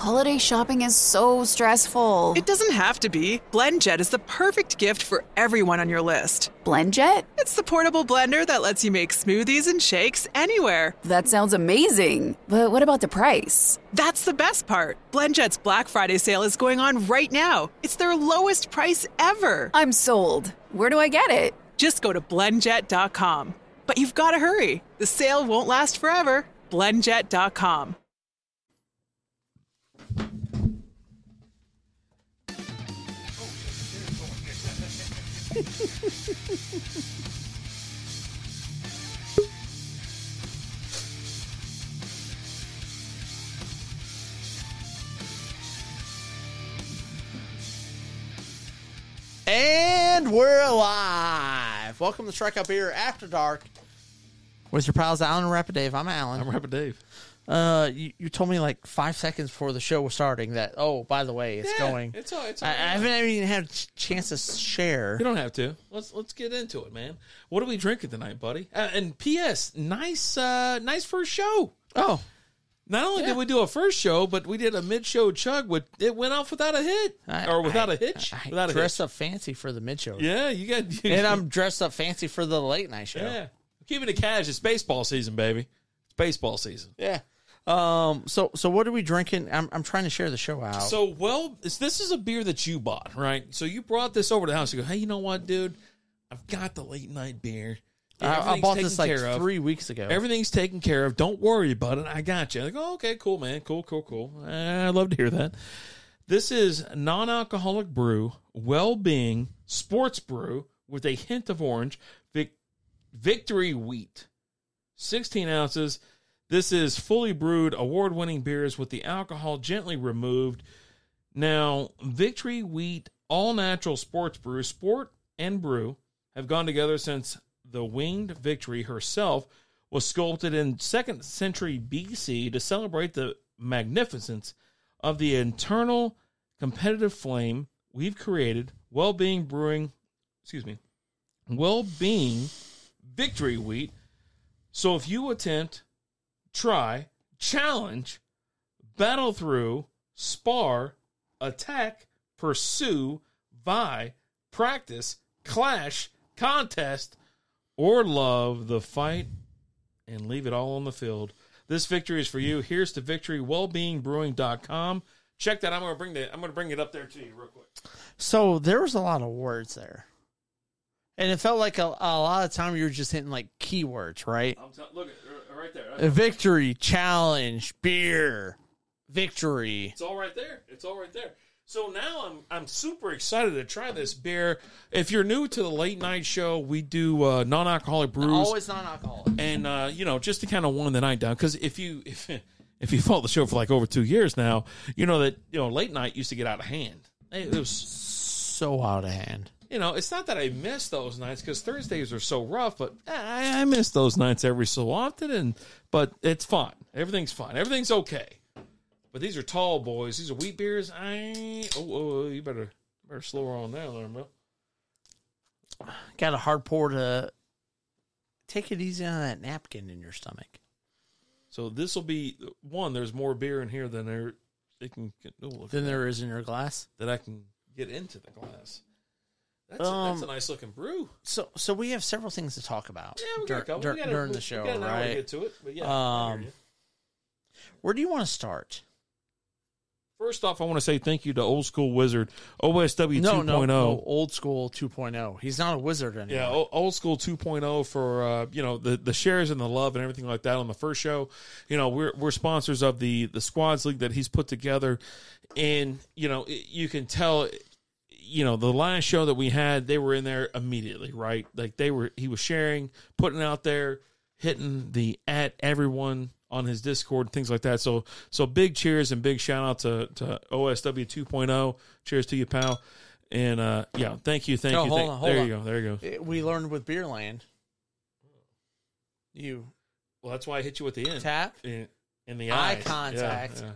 Holiday shopping is so stressful. It doesn't have to be. BlendJet is the perfect gift for everyone on your list. BlendJet? It's the portable blender that lets you make smoothies and shakes anywhere. That sounds amazing. But what about the price? That's the best part. BlendJet's Black Friday sale is going on right now. It's their lowest price ever. I'm sold. Where do I get it? Just go to blendjet.com. But you've got to hurry. The sale won't last forever. blendjet.com. And we're alive. Welcome to Strikeout Beer After Dark with your pals Alan and Rapid Dave. I'm Alan. I'm Rapid Dave. You told me like 5 seconds before the show was starting that, oh, by the way, it's going. It's all I haven't even had a chance to share. You don't have to. Let's get into it, man. What are we drinking tonight, buddy? And P.S. Nice first show. Oh. Not only did we do a first show, but we did a mid-show chug. It went off without a hit. Without a hitch. I dressed up fancy for the mid-show. Yeah, you got... And I'm dressed up fancy for the late-night show. Yeah. Keeping it cash. It's baseball season, baby. It's baseball season. Yeah. So what are we drinking? I'm trying to share the show out. So, this is a beer that you bought, right? So you brought this over to the house. You go, hey, you know what, dude? I've got the late-night beer. I bought this like 3 weeks ago. Everything's taken care of. Don't worry about it. I got you. Like, oh, okay, cool, man. Cool. I love to hear that. This is non-alcoholic brew, well-being sports brew with a hint of orange, Victory Wheat, 16 ounces. This is fully brewed, award-winning beers with the alcohol gently removed. Now, Victory Wheat, all-natural sports brew, sport and brew have gone together since the winged Victory herself was sculpted in 2nd century BC to celebrate the magnificence of the internal competitive flame we've created. Well-being Victory Wheat. So if you attempt, try, challenge, battle through, spar, attack, pursue, vie, practice, clash, contest, or love the fight and leave it all on the field, this victory is for you. Here's to victorywellbeingbrewing.com. Check that. I'm going to bring it up there to you real quick. So there was a lot of words there. And it felt like a lot of time you were just hitting like keywords, right? Look at right there. Victory, challenge, beer, victory. It's all right there. So now I'm super excited to try this beer. If you're new to the late night show, we do non-alcoholic brews. Always non-alcoholic. And just to kind of wind the night down, because if you follow the show for like over 2 years now, you know that late night used to get out of hand. It was so out of hand. It's not that I miss those nights because Thursdays are so rough, but I miss those nights every so often. But it's fine. Everything's fine. Everything's okay. But these are tall boys. These are wheat beers. You better slow her on down there, Mel. Got a hard pour to take it easy on that napkin in your stomach. So this will be one. There's more beer in here than there is in your glass. That I can get into the glass. That's a nice looking brew. So we have several things to talk about. Yeah, during the show, we got an hour to get to it. But yeah, where do you want to start? First off, I want to say thank you to Old School Wizard, OSW 2.0. No, Old School 2.0. He's not a wizard anymore. Yeah, Old School 2.0 for the shares and the love and everything like that on the first show. We're sponsors of the Squads League that he's put together, and you can tell. The last show that we had, they were in there immediately, right? Like he was sharing, putting out there, hitting the at everyone on his Discord and things like that. So big cheers and big shout out to OSW 2.0. Cheers to you, pal. And thank you. Hold on. There you go. We learned with Beerland. Well, that's why I hit you at the end. Tap in the eye eyes. contact. Yeah.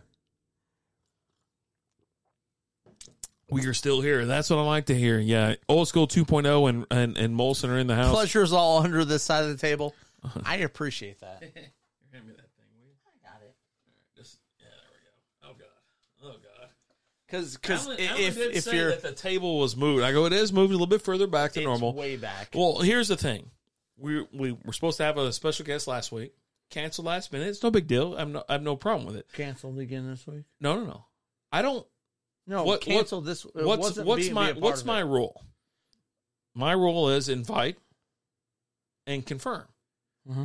We are still here. That's what I like to hear. Yeah, Old School 2.0 and Molson are in the house. Pleasure's all under this side of the table. I appreciate that. Hand me that thing, will you? I got it. All right, there we go. Oh, God. Oh God. Because if you're that the table was moved, I go, it is moving a little bit further back than normal. Way back. Well, here's the thing: we were supposed to have a special guest last week. Canceled last minute. It's no big deal. I have no problem with it. Canceled again this week? No. I don't. No, canceled this. What's my rule? My rule is invite and confirm. Mm-hmm.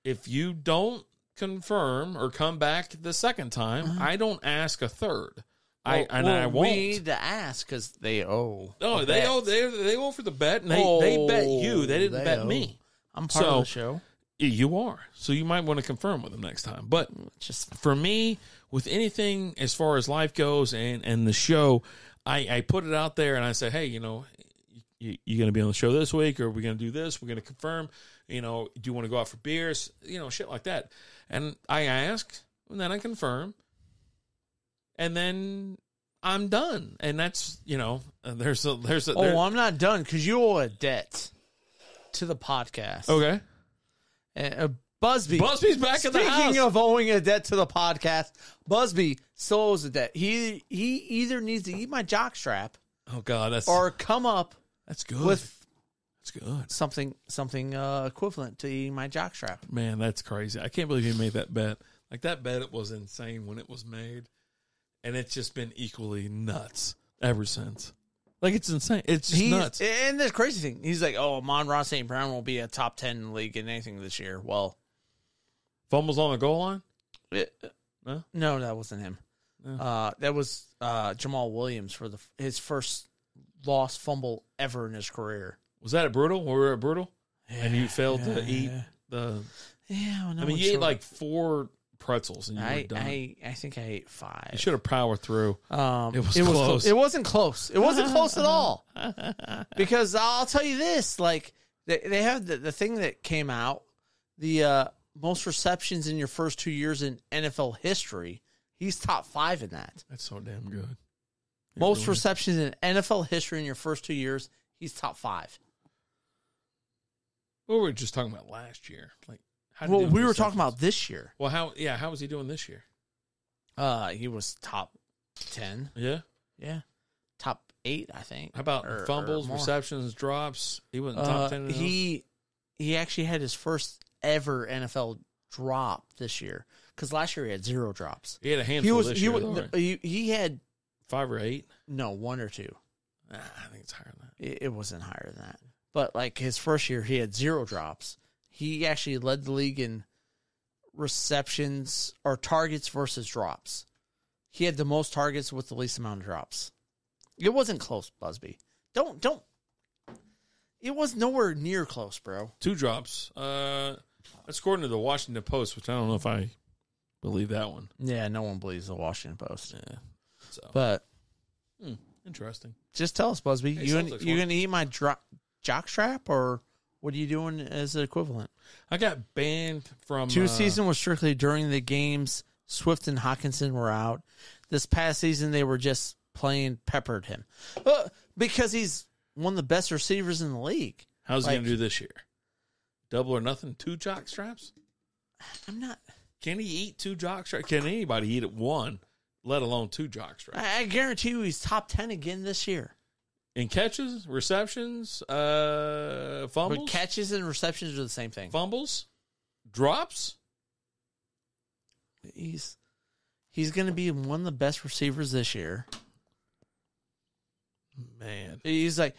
If you don't confirm or come back the second time, I don't ask a third. I won't. We need to ask because they owe. No, they owe for the bet, and they bet you. They didn't bet me. I'm part of the show. You are. So you might want to confirm with them next time. But just for me, with anything as far as life goes and the show, I put it out there and I say, hey, you going to be on the show this week, or are we going to do this? We're going to confirm, do you want to go out for beers? Shit like that. And I ask, and then I confirm, and then I'm done. And that's, there's I'm not done because you owe a debt to the podcast. Okay. Busby's back in the house. Speaking of owing a debt to the podcast, Busby still owes a debt. He either needs to eat my jockstrap. Oh God, or come up. That's good. That's good. Something equivalent to eating my jockstrap. Man, that's crazy. I can't believe you made that bet. Like that bet, it was insane when it was made, and it's just been equally nuts ever since. Like, it's insane. It's just nuts. And the crazy thing, he's like, Amon-Ra St. Brown will be a top 10 in the league in anything this year. Well, fumbles on the goal line? No, that wasn't him. No. That was Jamal Williams for his first lost fumble ever in his career. Was that at Brutal? We were at Brutal? Yeah, and you failed to eat the... Yeah, you ate like 4 pretzels and you were done. I think I ate 5. You should have powered through. It was close. It wasn't close. It wasn't close at all. Because I'll tell you this, like they have the thing that came out, the most receptions in your first 2 years in NFL history. He's top 5 in that. That's so damn good. Most receptions in NFL history in your first 2 years. He's top 5. Well, we were just talking about last year. Like, we were talking about this year. Well, how was he doing this year? He was top 10. Yeah? Yeah. Top 8, I think. How about fumbles, receptions, drops? He wasn't top 10 in He actually had his first ever NFL drop this year. Because last year he had 0 drops. He had a handful this year, though, right? He had... 5 or 8? No, 1 or 2. I think it's higher than that. It wasn't higher than that. But like his first year, he had 0 drops. He actually led the league in receptions or targets versus drops. He had the most targets with the least amount of drops. It wasn't close, Busby. Don't. It was nowhere near close, bro. 2 drops. That's according to the Washington Post, which I don't know if I believe that one. Yeah, no one believes the Washington Post. Yeah. So, but interesting. Just tell us, Busby. Hey, you gonna eat my jockstrap, or what are you doing as an equivalent? I got banned from 2 season was strictly during the games. Swift and Hawkinson were out. This past season, they were just peppered him because he's one of the best receivers in the league. How's he gonna do this year? Double or nothing? 2 jockstraps? I'm not. Can he eat 2 jockstraps? Can anybody eat 1? Let alone 2 jockstraps. I guarantee you he's top 10 again this year. In catches, receptions, fumbles? But catches and receptions are the same thing. Fumbles? Drops? He's going to be one of the best receivers this year. Man. He was like,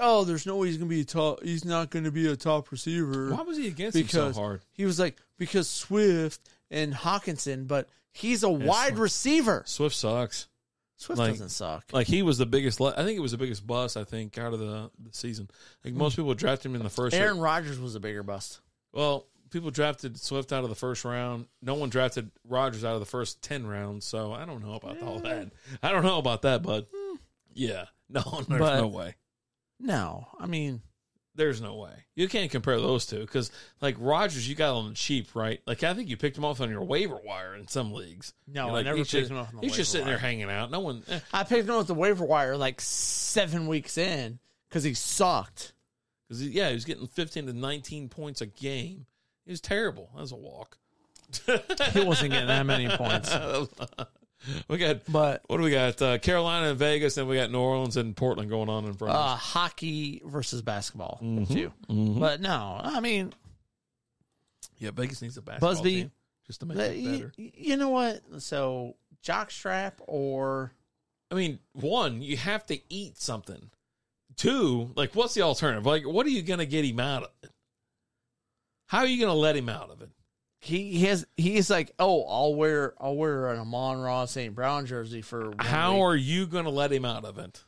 oh, there's no way he's not going to be a top receiver. Why was he against him so hard? He was like, because Swift and Hawkinson, but he's a wide receiver. Swift sucks. Swift doesn't suck. Like, he was the biggest, I think it was the biggest bust, I think, out of the season. Like, most people drafted him in the first Aaron Rodgers was a bigger bust. Well, people drafted Swift out of the first round. No one drafted Rodgers out of the first 10 rounds, so I don't know about all that. I don't know about that, bud. Yeah. No, there's no way. No, I mean, there's no way. You can't compare those two because, like, Rodgers, you got on the cheap, right? Like, I think you picked him off on your waiver wire in some leagues. No, I never picked him off on the waiver wire. He's just sitting there hanging out. No one. I picked him off the waiver wire like 7 weeks in because he sucked. Because he was getting 15 to 19 points a game. He was terrible. That was a walk. He wasn't getting that many points. We got, But what do we got? Carolina and Vegas, then we got New Orleans and Portland going on in front of us. hockey versus basketball too. But no, I mean, Yeah, Vegas needs a basketball Busby, team just to make it better. you know what? So jockstrap or I mean, one, you have to eat something. Two, like, what's the alternative? Like, what are you going to get him out of it? How are you going to let him out of it? he's like, oh, I'll wear an Amon-Ra St. Brown jersey for 1 How week. are you going to let him out of it?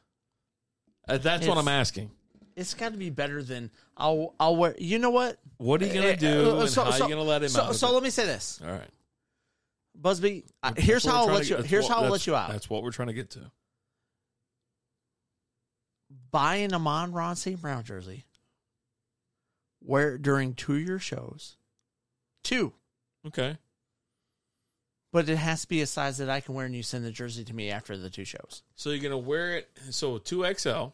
That's what I'm asking. It's got to be better than I'll wear. You know what? What are you going to do, and how are you going to let him out of So it? let me say this, All right. Busby. That's Here's what how we're I'll trying let to you. get- Here's how I'll that's- let you out. That's what we're trying to get to. Buy an Amon-Ra St. Brown jersey. Wear it during 2 of your shows. 2. Okay. But it has to be a size that I can wear, and you send the jersey to me after the 2 shows. So you're going to wear it, so 2XL.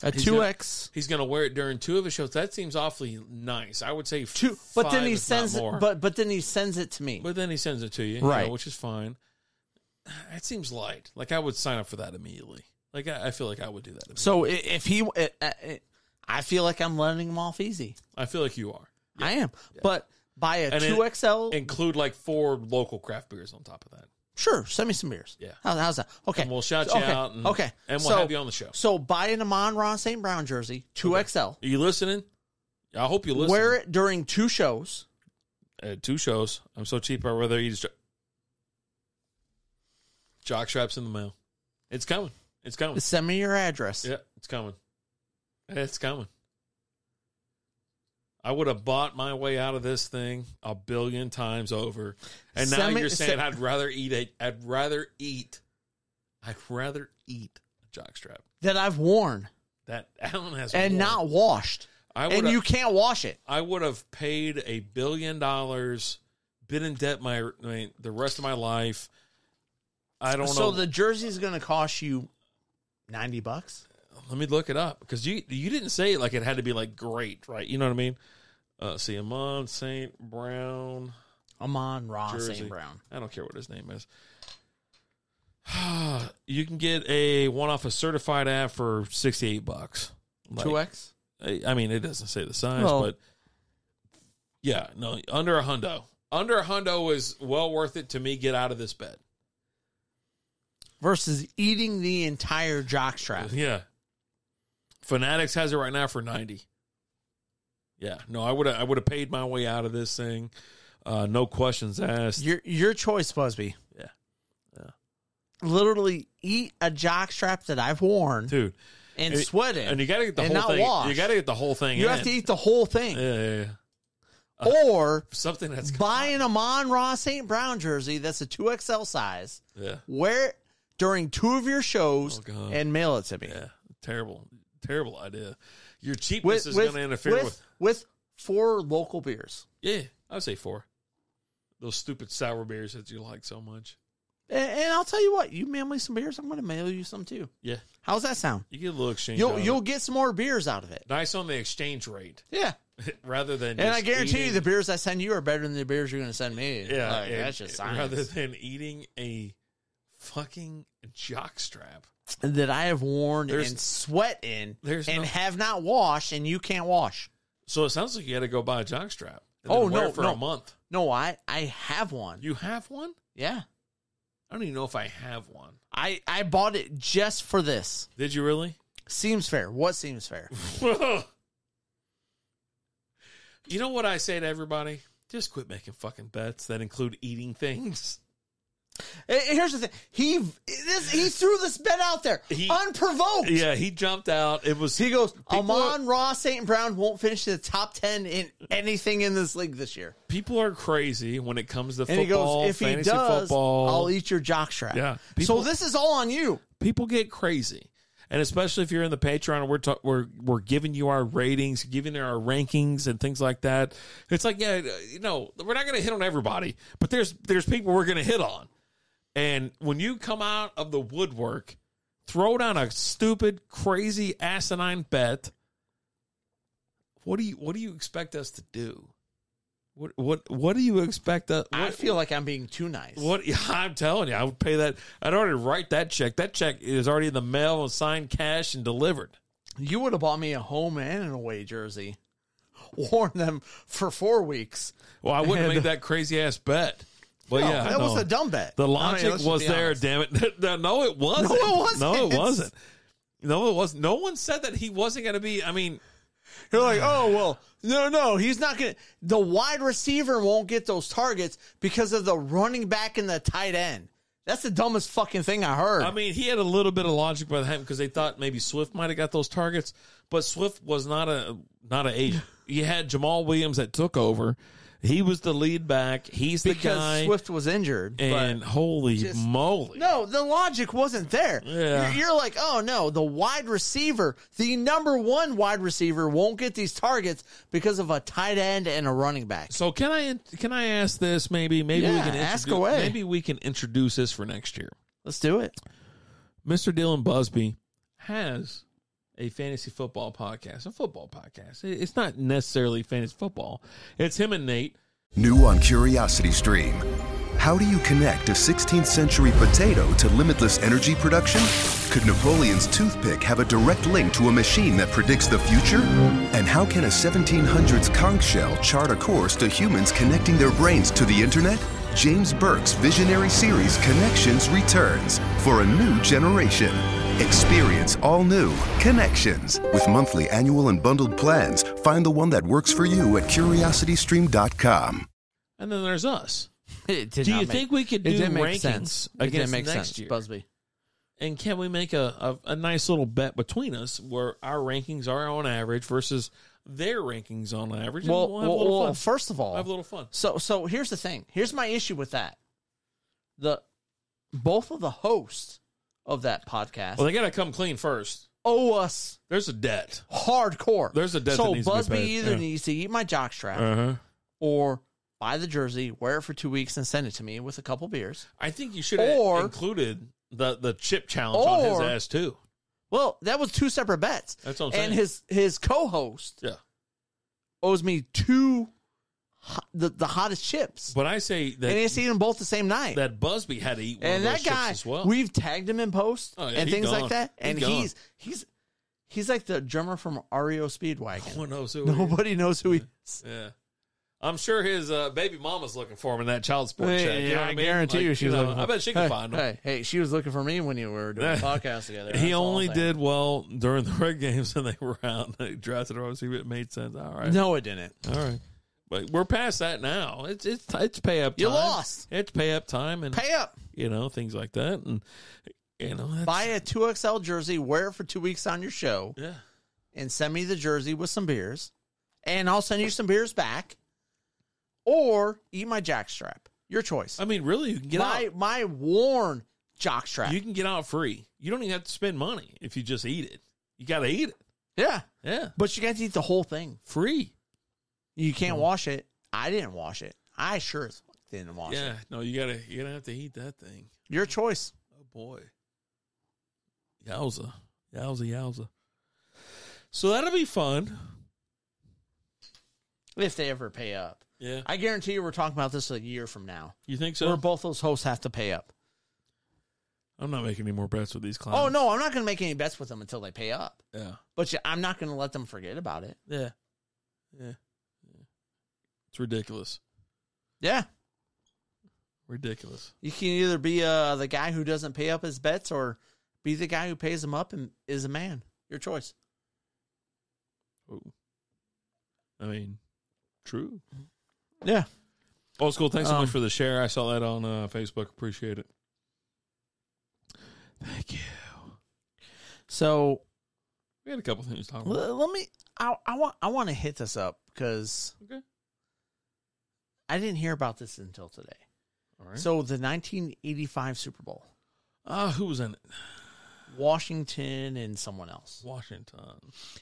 A He's 2X. He's going to wear it during 2 of his shows. That seems awfully nice. I would say 2, but then 5, he if sends not it. more. But then he sends it to me. But then he sends it to you, Right. which is fine. That seems light. Like, I would sign up for that immediately. Like, I feel like I would do that immediately. So if he, I feel like I'm letting him off easy. I feel like you are. I am. But buy a And 2XL. Include like 4 local craft beers on top of that. Sure, send me some beers. Yeah. How's that? Okay. And we'll shout you okay. out. And, okay. And we'll have you on the show. So buy an Amon-Ra St. Brown jersey, 2XL. Are you listening? I hope you listen. Wear it during 2 shows. 2 shows. I'm so cheap, I'd rather eat a jock straps in the mail. It's coming. It's coming. Send me your address. Yeah, it's coming. It's coming. I would have bought my way out of this thing 1 billion times over. And now you're saying I'd rather eat a jockstrap That I've worn that Alan has and worn. not washed. And you can't wash it. I would have paid $1 billion, been in debt the rest of my life. I don't know. So the jersey's going to cost you $90. Let me look it up, because you didn't say it like it had to be like great, right? You know what I mean? See, Amon St. Brown. Amon-Ra jersey. St. Brown. I don't care what his name is. You can get a one off a certified app for $68. 2X? I mean, it doesn't say the size, Well- but yeah, no, under $100. Under $100 is well worth it to me. Get out of this bed. Versus eating the entire jockstrap. Yeah. Fanatics has it right now for $90. Yeah, no, I would have paid my way out of this thing. No questions asked. Your choice, Busby. Yeah. Literally eat a jockstrap that I've worn, Dude. and sweat it. And you got to get the and whole not thing. wash. You got to get the whole thing. You have to eat the whole thing. Yeah. Or Something that's buy an Amon-Ra St. Brown jersey that's a 2XL size. Yeah. Wear it during 2 of your shows God. and mail it to me. Yeah. Terrible idea. Your cheapness is going to interfere with 4 local beers. Yeah, I'd say 4. Those stupid sour beers that you like so much. And I'll tell you what, you mail me some beers, I'm going to mail you some too. Yeah. How's that sound? You get a little exchange. out of You'll it. get some more beers out of it. Nice on the exchange rate. Yeah. Rather than And just I guarantee eating, you the beers I send you are better than the beers you're going to send me. Yeah, Like, and- that's just science. rather than eating a fucking jockstrap. That I have worn There's- and sweat in there's and no- have not washed, and you can't wash. So it sounds like you had to go buy a jockstrap. And Oh, then wear no, it for no. a month. No, I have one. You have one? Yeah. I don't even know if I have one. I bought it just for this. Did you really? Seems fair. What seems fair? You know what I say to everybody? Just quit making fucking bets that include eating things. Here's the thing. He threw this bet out there unprovoked. Yeah, he jumped out. It was He goes, People- Amon-Ra St. Brown won't finish in the top 10 in anything in this league this year. people are crazy when it comes to And he football, goes, if he fantasy does, football. I'll eat your jockstrap. Yeah. So People- this is all on you. People get crazy. And especially if you're in the Patreon, we're giving you our ratings, giving you our rankings and things like that. It's like, yeah, we're not going to hit on everybody, but there's people we're going to hit on. And when you come out of the woodwork, throw down a stupid, crazy, asinine bet. What do you expect us to do? What do you expect? I feel like I'm being too nice. What I'm telling you, I would pay that. I'd already write that check. That check is already in the mail and signed, cash, and delivered. You would have bought me a home and an away jersey, worn them for 4 weeks. Well, I wouldn't make that crazy ass bet. But No, yeah, that was a dumb bet. The logic let's was just be there. honest. Damn it! No, it wasn't. No, it wasn't. No, it wasn't. No, it wasn't. No one said that he wasn't going to be. I mean, You're like, oh, well, no, he's not going to. The wide receiver won't get those targets because of the running back and the tight end. That's the dumbest fucking thing I heard. I mean, he had a little bit of logic by him because they thought maybe Swift might have got those targets, but Swift was not an agent. You had Jamal Williams that took over. He was the lead back. He's the because guy. Swift was injured. And holy moly. No, the logic wasn't there. Yeah. You're like, oh, no, the wide receiver, the number one wide receiver won't get these targets because of a tight end and a running back. So can I ask this? Maybe we Yeah, can ask away. Maybe we can introduce this for next year. Let's do it. Mr. Dylan Busby has a fantasy football podcast, a football podcast. It's not necessarily fantasy football. It's him and Nate. New on Curiosity Stream. How do you connect a 16th century potato to limitless energy production? Could Napoleon's toothpick have a direct link to a machine that predicts the future? And how can a 1700s conch shell chart a course to humans connecting their brains to the internet? James Burke's visionary series Connections returns for a new generation. Experience all new Connections. With monthly, annual, and bundled plans, find the one that works for you at curiositystream.com. And then there's us. Do you think we could do rankings against next year? Busby. And can we make a nice little bet between us where our rankings are on average versus their rankings on average? And we'll have a little fun. First of all, We'll have a little fun. So here's the thing. Here's my issue with that. Both of the hosts of that podcast Well, they got to come clean first. owe us There's a debt. hardcore. There's a debt So that needs to be Busby paid. either Yeah. needs to eat my jockstrap or buy the jersey, wear it for 2 weeks, and send it to me with a couple beers. I think you should have included the chip challenge on his ass too. Well, that was 2 separate bets. That's what I'm saying. And his co-host owes me 2 the hottest chips. But I say that, and he has to eat them both the same night. that Busby had to eat one And of those that guy, chips as well. we've tagged him in post and things like that. And He's he's like the drummer from REO Speedwagon. No one knows who Nobody knows who he is. Yeah. I'm sure his baby mama's looking for him in that child support check. Yeah, You know what I I mean? guarantee you she was looking for I bet she can find him. Hey, she was looking for me when you were doing a podcast together. He That's all only I'm saying. did well during the red games and they were out. They drafted him. See, it made sense. All right. No, it didn't. All right. But we're past that now. It's pay up time. You lost. It's pay up time and Pay up. things like that. And that's, Buy a 2XL jersey, wear it for 2 weeks on your show, yeah. and send me the jersey with some beers, and I'll send you some beers back, or eat my jockstrap. Your choice. I mean, really, you can get out. My worn jockstrap. You can get out free. You don't even have to spend money if you just eat it. You got to eat it. Yeah. Yeah. But you got to eat the whole thing. Free. You can't wash it. I didn't wash it. I sure as fuck didn't wash it. Yeah. No, you're gonna have to eat that thing. Your choice. Oh boy. Yowza. Yowza. So that'll be fun. If they ever pay up. Yeah. I guarantee you we're talking about this a year from now. You think so? Where both those hosts have to pay up. I'm not making any more bets with these clowns. Oh, no, I'm not going to make any bets with them until they pay up. Yeah. But I'm not going to let them forget about it. Yeah. It's ridiculous. Yeah. Ridiculous. You can either be the guy who doesn't pay up his bets or be the guy who pays them up and is a man. Your choice. Ooh. I mean, true. Yeah. Old school, thanks so much for the share. I saw that on Facebook. Appreciate it. Thank you. So we had a couple things to talk about. let me. I want to hit this up because I didn't hear about this until today. All right. So the 1985 Super Bowl. Who was in it? Washington and someone else. Washington.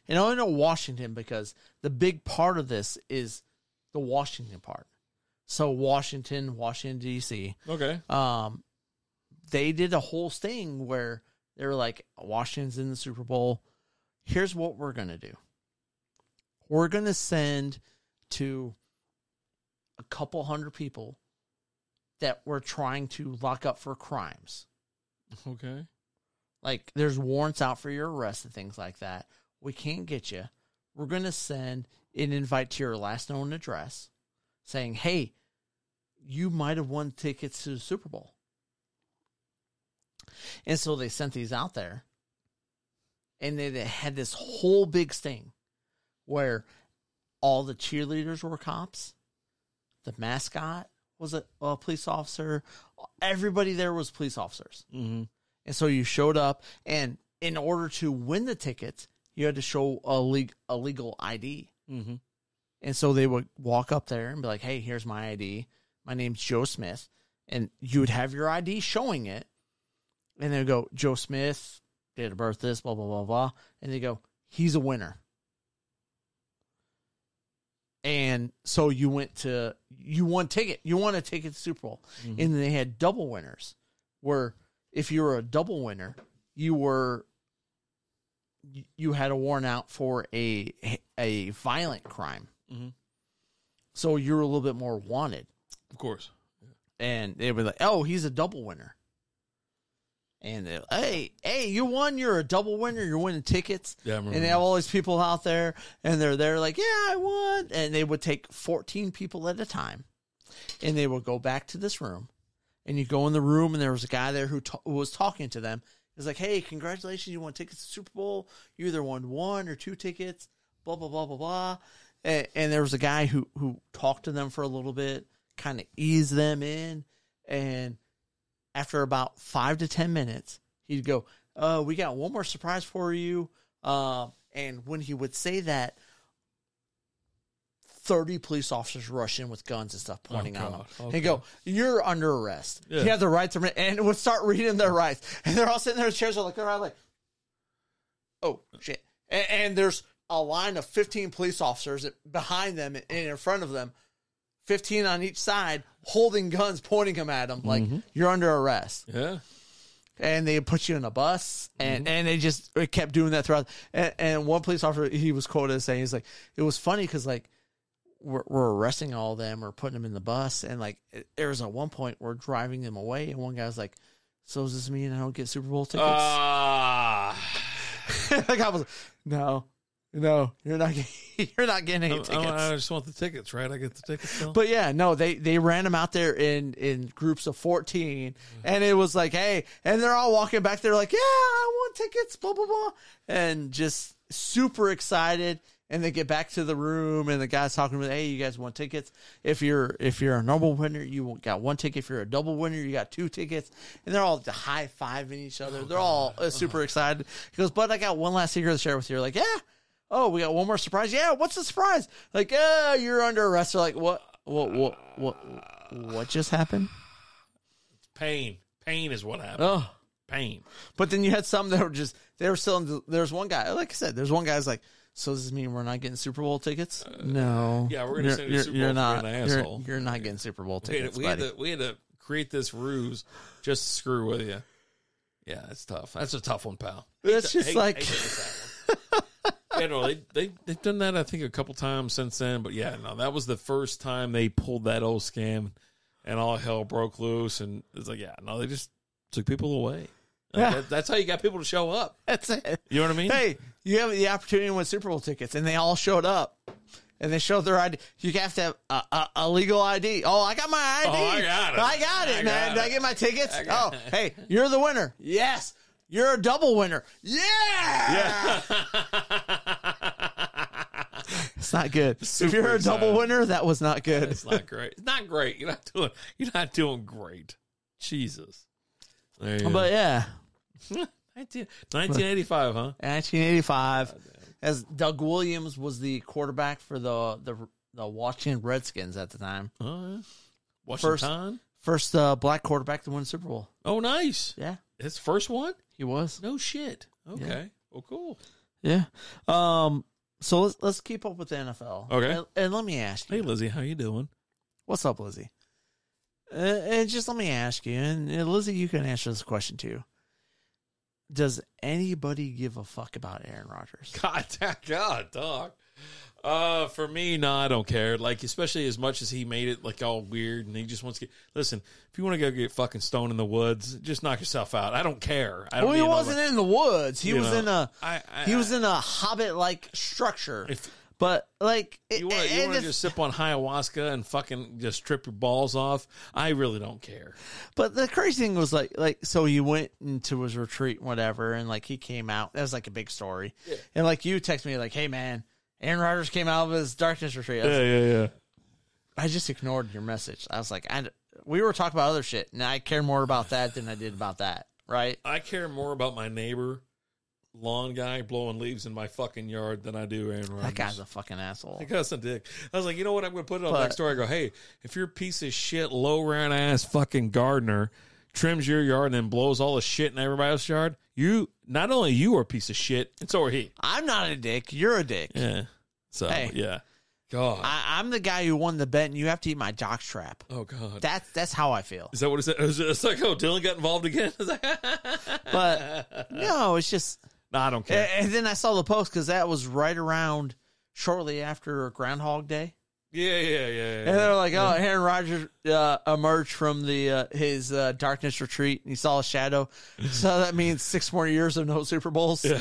And I only know Washington because the big part of this is the Washington part. So Washington, D.C. Okay. They did a whole thing where they were like, Washington's in the Super Bowl. Here's what we're going to do. We're going to send to a couple hundred people that we're trying to lock up for crimes. Okay. Like, there's warrants out for your arrest and things like that. We can't get you. We're going to send an invite to your last known address saying, hey, you might have won tickets to the Super Bowl. And so they sent these out there. And they had this whole big sting where all the cheerleaders were cops. The mascot was a police officer. Everybody there was police officers. Mm-hmm. And so you showed up, and in order to win the tickets, you had to show a legal ID. Mm-hmm. And so they would walk up there and be like, hey, here's my ID. My name's Joe Smith. And you would have your ID showing it. And they would go, Joe Smith, date of birth, this, blah, blah, blah, blah. And they go, he's a winner. And so you won a ticket. You won a ticket to the Super Bowl. Mm-hmm. And they had double winners where if you were a double winner, you had a warrant out for a violent crime. Mm-hmm. So you were a little bit more wanted. Of course. Yeah. And they were like, oh, he's a double winner. And they're like, hey, you won. You're a double winner. You're winning tickets. Yeah, I remember. And they have all these people out there, and they're there like, yeah, I won. And they would take 14 people at a time, and they would go back to this room. And you go in the room, and there was a guy there who was talking to them. He was like, hey, congratulations. You won tickets to the Super Bowl. You either won 1 or 2 tickets, blah, blah, blah, blah, blah. And there was a guy who talked to them for a little bit, kind of eased them in. And after about 5 to 10 minutes, he'd go, we got one more surprise for you. And when he would say that, 30 police officers rush in with guns and stuff pointing at him. Okay. And he'd go, you're under arrest. Yeah. You have the right to, and would start reading their rights. And they're all sitting there in chairs, looking around like, oh, shit. And there's a line of 15 police officers behind them and in front of them, 15 on each side, holding guns, pointing them at them, like, you're under arrest. Yeah. And they put you in a bus, and they just kept doing that throughout. And one police officer, he was quoted as saying, he's like, it was funny because, like, we're arresting all of them or putting them in the bus, and, like, there was at one point we're driving them away, and one guy was like, so does this mean I don't get Super Bowl tickets? Like, I was like, no, you're not getting any tickets. I just want the tickets, right? I get the tickets still. But yeah, no, they ran them out there in groups of 14, and it was like, hey, and they're all walking back there like, yeah, I want tickets, blah blah blah, and just super excited. And they get back to the room, and the guy's talking about, hey, you guys want tickets? If you're a normal winner, you got 1 ticket. If you're a double winner, you got 2 tickets. And they're all high-fiving each other. They're all super excited. He goes, but I got one last secret to share with you. Like, yeah. Oh, we got one more surprise. Yeah, what's the surprise? Like, you're under arrest. They're like, what just happened? Pain is what happened. Oh, pain. But then you had some that were still. There's one guy, like I said, there's one guy's like, so does this mean we're not getting Super Bowl tickets? No. Yeah, we're going to send you Super Bowl for an asshole. You're not getting Super Bowl tickets, we had to create this ruse just to screw with you. Yeah, that's tough. That's a tough one, pal. It's just like. Yeah, no, they've done that, I think, a couple times since then. But, yeah, no, that was the first time they pulled that old scam, and all hell broke loose. And it's like, yeah, no, they just took people away. Like, that's how you got people to show up. That's it. You know what I mean? Hey, you have the opportunity to win Super Bowl tickets, and they all showed up. And they showed their ID. You have to have a legal ID. Oh, I got my ID. Oh, I got it, man. Did I get my tickets? Hey, you're the winner. Yes. You're a double winner. Yeah. It's not good. Super if you're a double excited. Winner, that was not good. It's not great. It's not great. You're not doing great. Jesus. There you go. But yeah. 1985, huh? 1985. As Doug Williams was the quarterback for the Washington Redskins at the time. Oh, yeah. Washington? First black quarterback to win the Super Bowl. Oh, nice. Yeah. His first one? He was. No shit. Okay. Yeah. Well, cool. Yeah. So let's keep up with the NFL. Okay. And let me ask you. Hey, Lizzie, how you doing? What's up, Lizzie? And just let me ask you, and Lizzie, you can answer this question too. Does anybody give a fuck about Aaron Rodgers? God, dog. For me, no, I don't care. Like, especially as much as he made it like all weird, and he just wants to get. Listen, if you want to go get fucking stoned in the woods, just knock yourself out. I don't care. I don't Well, he wasn't in the woods. He was in a he was in a hobbit-like structure. But like, you want to just sip on ayahuasca and fucking just trip your balls off? I really don't care. But the crazy thing was like, so he went into his retreat, and whatever, and like he came out. That was like a big story. Yeah. And like you text me like, "Hey man, Aaron Rodgers came out of his darkness retreat." Yeah. I just ignored your message. I was like, we were talking about other shit, and I care more about that than I did about that. Right? I care more about my neighbor. Lawn guy blowing leaves in my fucking yard than I do Aaron Rodgers. That guy's a fucking asshole. That guy's a dick. I was like, you know what? I'm going to put it on next door. I go, hey, if your piece of shit, low rent ass fucking gardener trims your yard and then blows all the shit in everybody else's yard, not only you are a piece of shit, and so are he. I'm not a dick. You're a dick. Yeah. So, yeah. God. I'm the guy who won the bet, and you have to eat my jockstrap. Oh, God. That's how I feel. Is that what it is? It's like, oh, Dylan got involved again? But, no, it's just... No, I don't care. And then I saw the post because that was right around shortly after Groundhog Day. Yeah. And they're like, "Oh, Aaron Rodgers emerged from his darkness retreat, and he saw a shadow. So that means 6 more years of no Super Bowls." Yeah.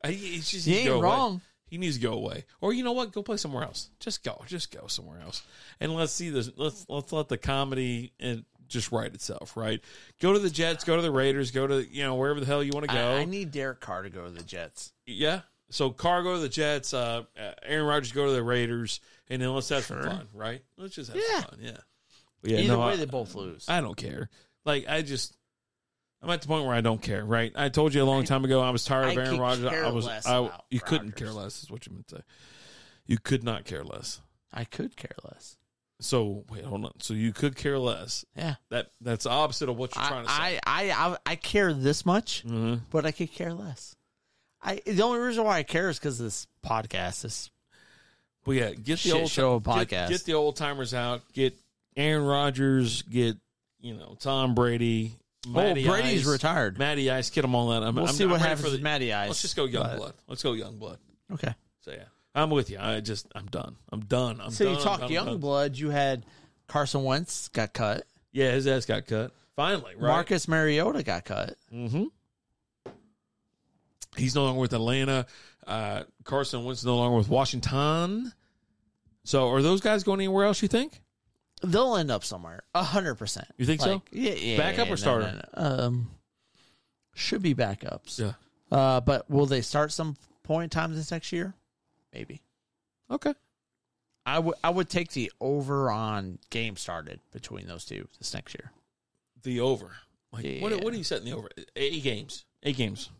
He ain't wrong. He needs to go away, or you know what? Go play somewhere else. Just go somewhere else, and let's see this. Let's let the comedy and just write itself, right? Go to the Jets, go to the Raiders, go to wherever the hell you want to go. I need Derek Carr to go to the Jets. Yeah. So Carr go to the Jets, Aaron Rodgers go to the Raiders, and then let's have some fun, right? Let's just have some fun, yeah. Either way, they both lose. I don't care. Like I'm at the point where I don't care, right? I told you a long time ago I was tired of Aaron Rodgers. You couldn't care less, is what you meant to say. You could not care less. I could care less. So wait, hold on. So you could care less. Yeah, that's opposite of what you're trying to say. I care this much, but I could care less. The only reason why I care is because this podcast. Well, yeah, get the podcast. Get the old timers out. Get Aaron Rodgers. Get Tom Brady. Matty Brady's Ice, retired. Matty Ice. Get them all that. We'll see what happens with Matty Ice. Let's just go young blood. Let's go young blood. Okay. So yeah. I'm with you. I'm done. I'm done. So you talk young blood. You had Carson Wentz got cut. Yeah, his ass got cut. Finally, right? Marcus Mariota got cut. Mm-hmm. He's no longer with Atlanta. Carson Wentz no longer with Washington. So are those guys going anywhere else, you think? They'll end up somewhere. 100%. You think so? Yeah. Backup or starter? No. Should be backups. Yeah. But will they start some point in time this next year? Maybe. Okay. I would take the over on game started between those two this next year. The over. What are you setting the over? 8 games. 8 games.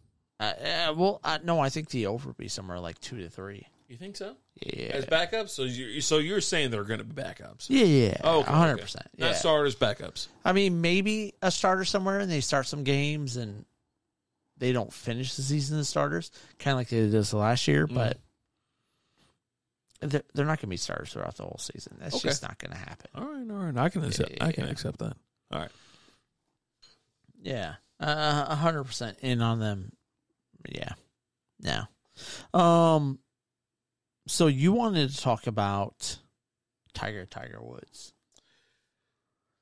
No, I think the over would be somewhere like 2 to 3. You think so? Yeah. As backups? So you're saying they're going to be backups? Yeah. Oh, 100%. Okay. Yeah. Not starters, backups. I mean, maybe a starter somewhere and they start some games and they don't finish the season as starters, kind of like they did this last year, but they're not going to be starters throughout the whole season. That's just not going to happen. All right. I can accept that. All right. Yeah. 100% in on them. Yeah. No. So you wanted to talk about Tiger Woods.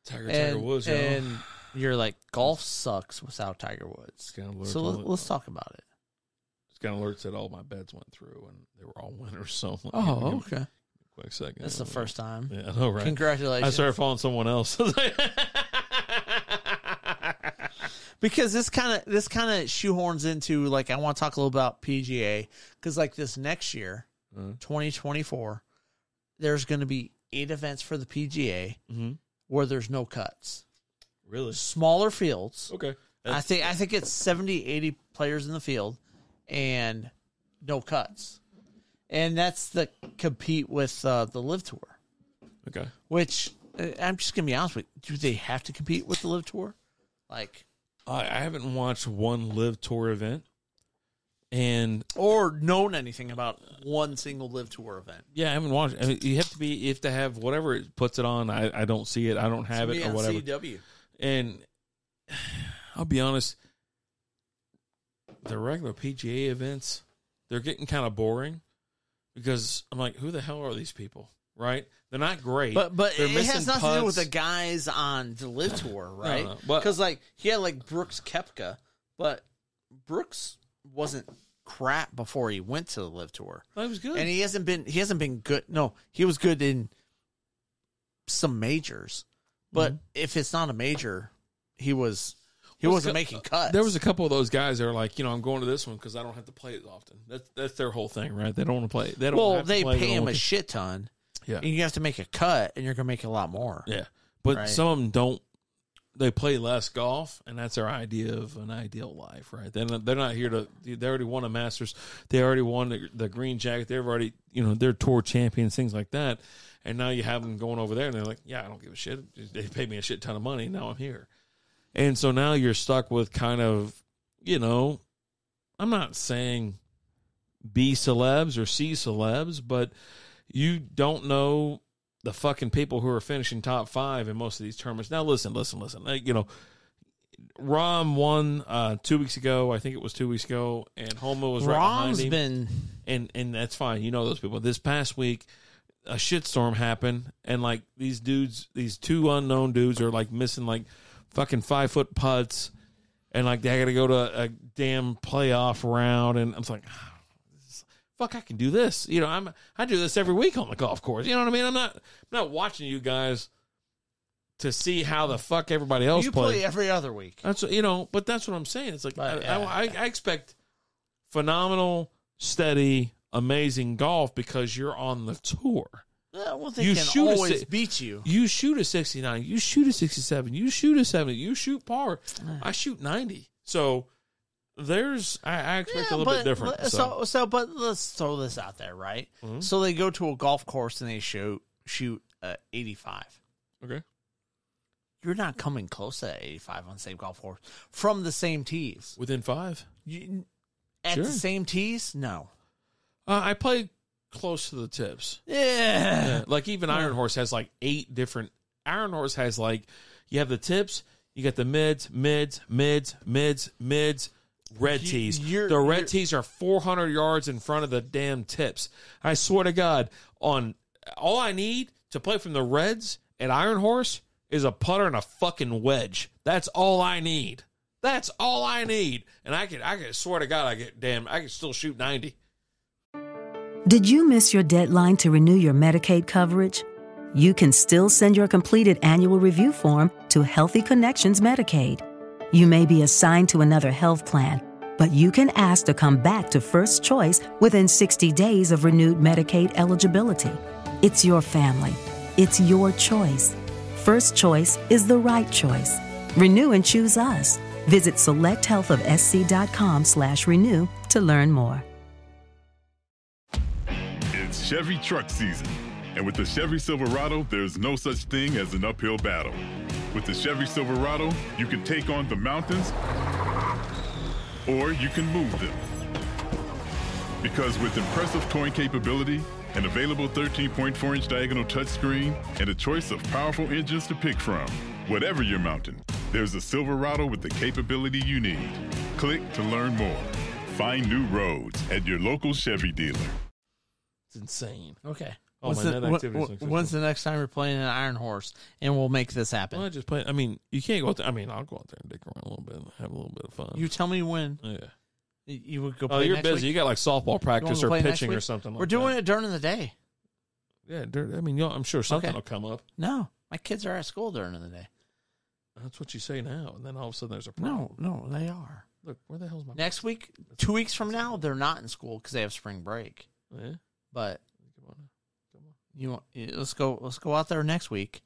Tiger Woods, and you're like, golf sucks without Tiger Woods. So let's talk about it. Got alerts that all my bets went through and they were all winners. So okay. Quick second. That's the first time. Yeah, I know, right? Congratulations. I started following someone else. Because this kind of shoehorns into, like, I want to talk a little about PGA, because like this next year, 2024, there's going to be 8 events for the PGA where there's no cuts. Really? Smaller fields. Okay. I think it's 70, 80 players in the field and no cuts. And that's the compete with the Live Tour. Okay. Which, I'm just going to be honest with you, do they have to compete with the Live Tour? Like, I haven't watched one Live Tour event or known anything about one single Live Tour event. Yeah, I haven't watched. I mean, you have to have whatever it puts it on. I don't see it. I don't have it or whatever. CW. And I'll be honest, the regular PGA events, they're getting kind of boring because I'm like, who the hell are these people? Right? They're not great. But They're it missing has nothing to do with putts. the guys on the Live Tour, right? No, but- Because like he had like Brooks Koepka, but Brooks wasn't crap before he went to the Live Tour, That was good. and he hasn't been good. No, he was good in some majors, but if it's not a major, he wasn't making cuts. There was a couple of those guys that are like, I'm going to this one because I don't have to play as often. That's their whole thing, right? They don't want to play. They don't. well, have to they play, pay him want a to- shit ton. Yeah, And you have to make a cut, and you're going to make a lot more. yeah. But Right. some of them don't. They play less golf, and that's their idea of an ideal life, right? They're not here to. They already won a Masters. They already won the green jacket. They've already, they're tour champions, things like that. And now you have them going over there, and they're like, "Yeah, I don't give a shit. They paid me a shit ton of money. Now I'm here." And so now you're stuck with kind of, I'm not saying B celebs or C celebs, but you don't know the fucking people who are finishing top 5 in most of these tournaments. Now, listen. Rahm won 2 weeks ago. I think it was 2 weeks ago, and Homa was right behind Rahm's him. been And that's fine. You know those people. This past week, a shitstorm happened, and like these dudes, these 2 unknown dudes are like missing like fucking 5-foot putts, and like they got to go to a damn playoff round, and I'm like, fuck, I can do this. I do this every week on the golf course. You know what I mean? I'm not watching you guys to see how the fuck everybody else you plays. play every other week. That's but that's what I'm saying. It's like But, I expect phenomenal, steady, amazing golf because you're on the tour. Well, they You can shoot a always si- beat you. You shoot a 69, you shoot a 67, you shoot a 70, you shoot par. I shoot 90. So I expect a little bit different. But let's throw this out there, right? Mm-hmm. So they go to a golf course and they shoot 85. Okay. You're not coming close to that 85 on the same golf course from the same tees. Within 5? At Sure. the same tees? No. I play close to the tips. Yeah. Like even Iron Horse has like 8 different. Iron Horse has like, you have the tips, you got the mids, red tees. The red tees are 400 yards in front of the damn tips. I swear to God, on all I need to play from the reds at Iron Horse is a putter and a fucking wedge. That's all I need. That's all I need. And I can swear to God, I can still shoot 90. Did you miss your deadline to renew your Medicaid coverage? You can still send your completed annual review form to Healthy Connections Medicaid. You may be assigned to another health plan, but you can ask to come back to First Choice within 60 days of renewed Medicaid eligibility. It's your family. It's your choice. First Choice is the right choice. Renew and choose us. Visit selecthealthofsc.com/renew to learn more. It's Chevy truck season, and with the Chevy Silverado, there's no such thing as an uphill battle. With the Chevy Silverado, you can take on the mountains, or you can move them. Because with impressive towing capability, an available 13.4-inch diagonal touchscreen, and a choice of powerful engines to pick from, whatever your mountain, there's a Silverado with the capability you need. Click to learn more. Find new roads at your local Chevy dealer. It's insane. Okay. Oh, When's my net activity is when's the next time you're playing an Iron Horse? And we'll make this happen. Well, I just play. I mean, you can't go out there. I mean, I'll go out there and dick around a little bit, and have a little bit of fun. You tell me when. Yeah. You would go play Oh, you're next busy. week? You got like softball practice You or wanna play next pitching or week? something. We're doing it during the day. Yeah, I mean, I'm sure something Okay. will come up. No, my kids are at school during the day. That's what you say now, and then all of a sudden there's a problem. No, they are. Look, where the hell's my Next week, 2 weeks from now, they're not in school because they have spring break. Yeah, But come on. let's go out there next week.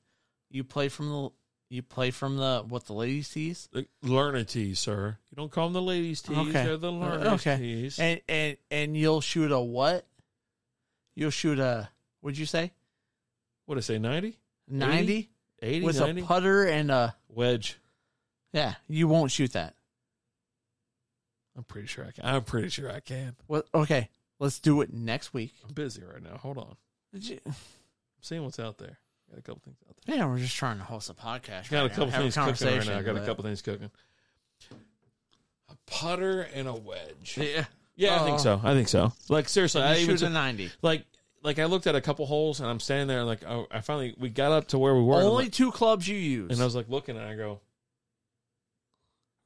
You play from the the ladies' tees. The learner tees, sir. You don't call them the ladies' tees. Okay. They're the learner Okay. tees. And you'll shoot a what? You'll shoot a, what'd you say? What did I say, 90? 90? 80, With 90? a putter and a, Wedge. yeah, you won't shoot that. I'm pretty sure I can. What? Okay, let's do it next week. I'm busy right now. Hold on. I'm seeing what's out there. Got a couple things out there. Yeah, we're just trying to host a podcast. Got a right couple now. Have things cooking right conversation, now. I got a but- couple things cooking. A putter and a wedge. Yeah. Yeah, I think so. Like seriously, I even shoot a 90. Like I looked at a couple holes and I'm standing there like, oh, we got up to where we were. Only 2 clubs you use. And I was like looking and I go,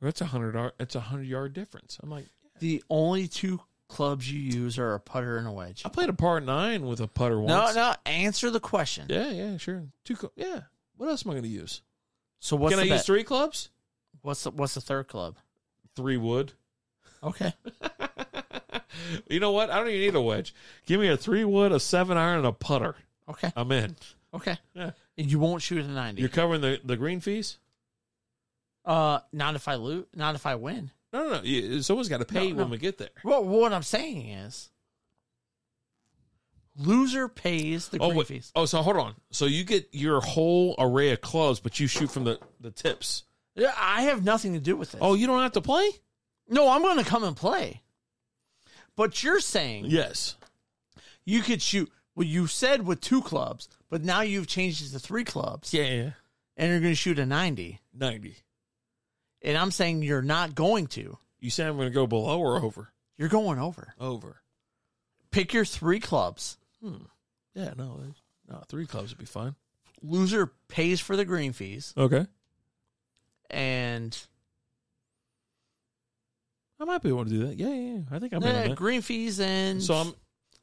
that's 100-yard difference. I'm like, the only 2 clubs you use are a putter and a wedge. I played a par 9 with a putter once. No, answer the question. Yeah, sure. 2. Yeah. What else am I going to use? So what's Can I use 3 clubs? What's the third club? 3 wood. Okay. You know what? I don't even need a wedge. Give me a 3 wood, a 7 iron, and a putter. Okay. I'm in. Okay. Yeah. And you won't shoot a 90. You're covering the green fees? Not if I lose. Not if I win. No. Someone's got to pay when we get there. Well, what I'm saying is, loser pays the green fees. Oh, so hold on. So you get your whole array of clubs, but you shoot from the tips. Yeah, I have nothing to do with this. Oh, you don't have to play? No, I'm going to come and play. But you're saying Yes. you could shoot. Well, you said with 2 clubs, but now you've changed it to 3 clubs. Yeah. And you're going to shoot a 90. 90. And I'm saying you're not going to. You say I'm going to go below or over? You're going over. Over. Pick your 3 clubs. Yeah, no, 3 clubs would be fine. Loser pays for the green fees. Okay. And I might be able to do that. Yeah. I think I'm in on that. green fees and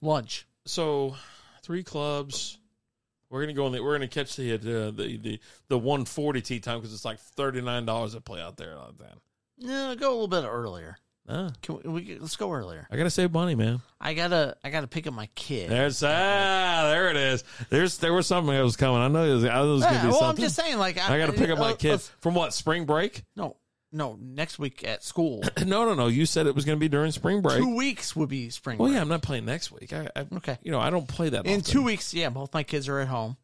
lunch. So 3 clubs. We're gonna go we're gonna catch the 140 tee time because it's like $39 to play out there. No, go a little bit earlier. Ah. Let's go earlier. I gotta save money, man. I gotta pick up my kid. There it is. There was something that was coming. I know it was gonna be something. I'm just saying, like I gotta pick up my kid from what, spring break? No, next week at school. No. You said it was gonna be during spring break. 2 weeks would be spring break. Well, yeah, I'm not playing next week. Okay. I don't play that in often. 2 weeks. Yeah, both my kids are at home,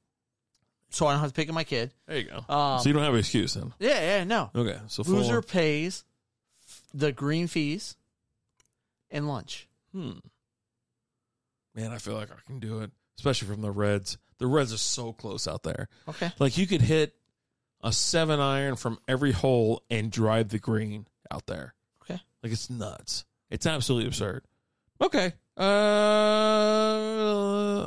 so I don't have to pick up my kid. There you go. So you don't have an excuse then. Yeah, no. Okay, so loser pays the green fees and lunch. Man, I feel like I can do it, especially from the Reds. The Reds are so close out there. Okay. Like you could hit a 7 iron from every hole and drive the green out there. Okay. Like it's nuts. It's absolutely absurd. Okay. I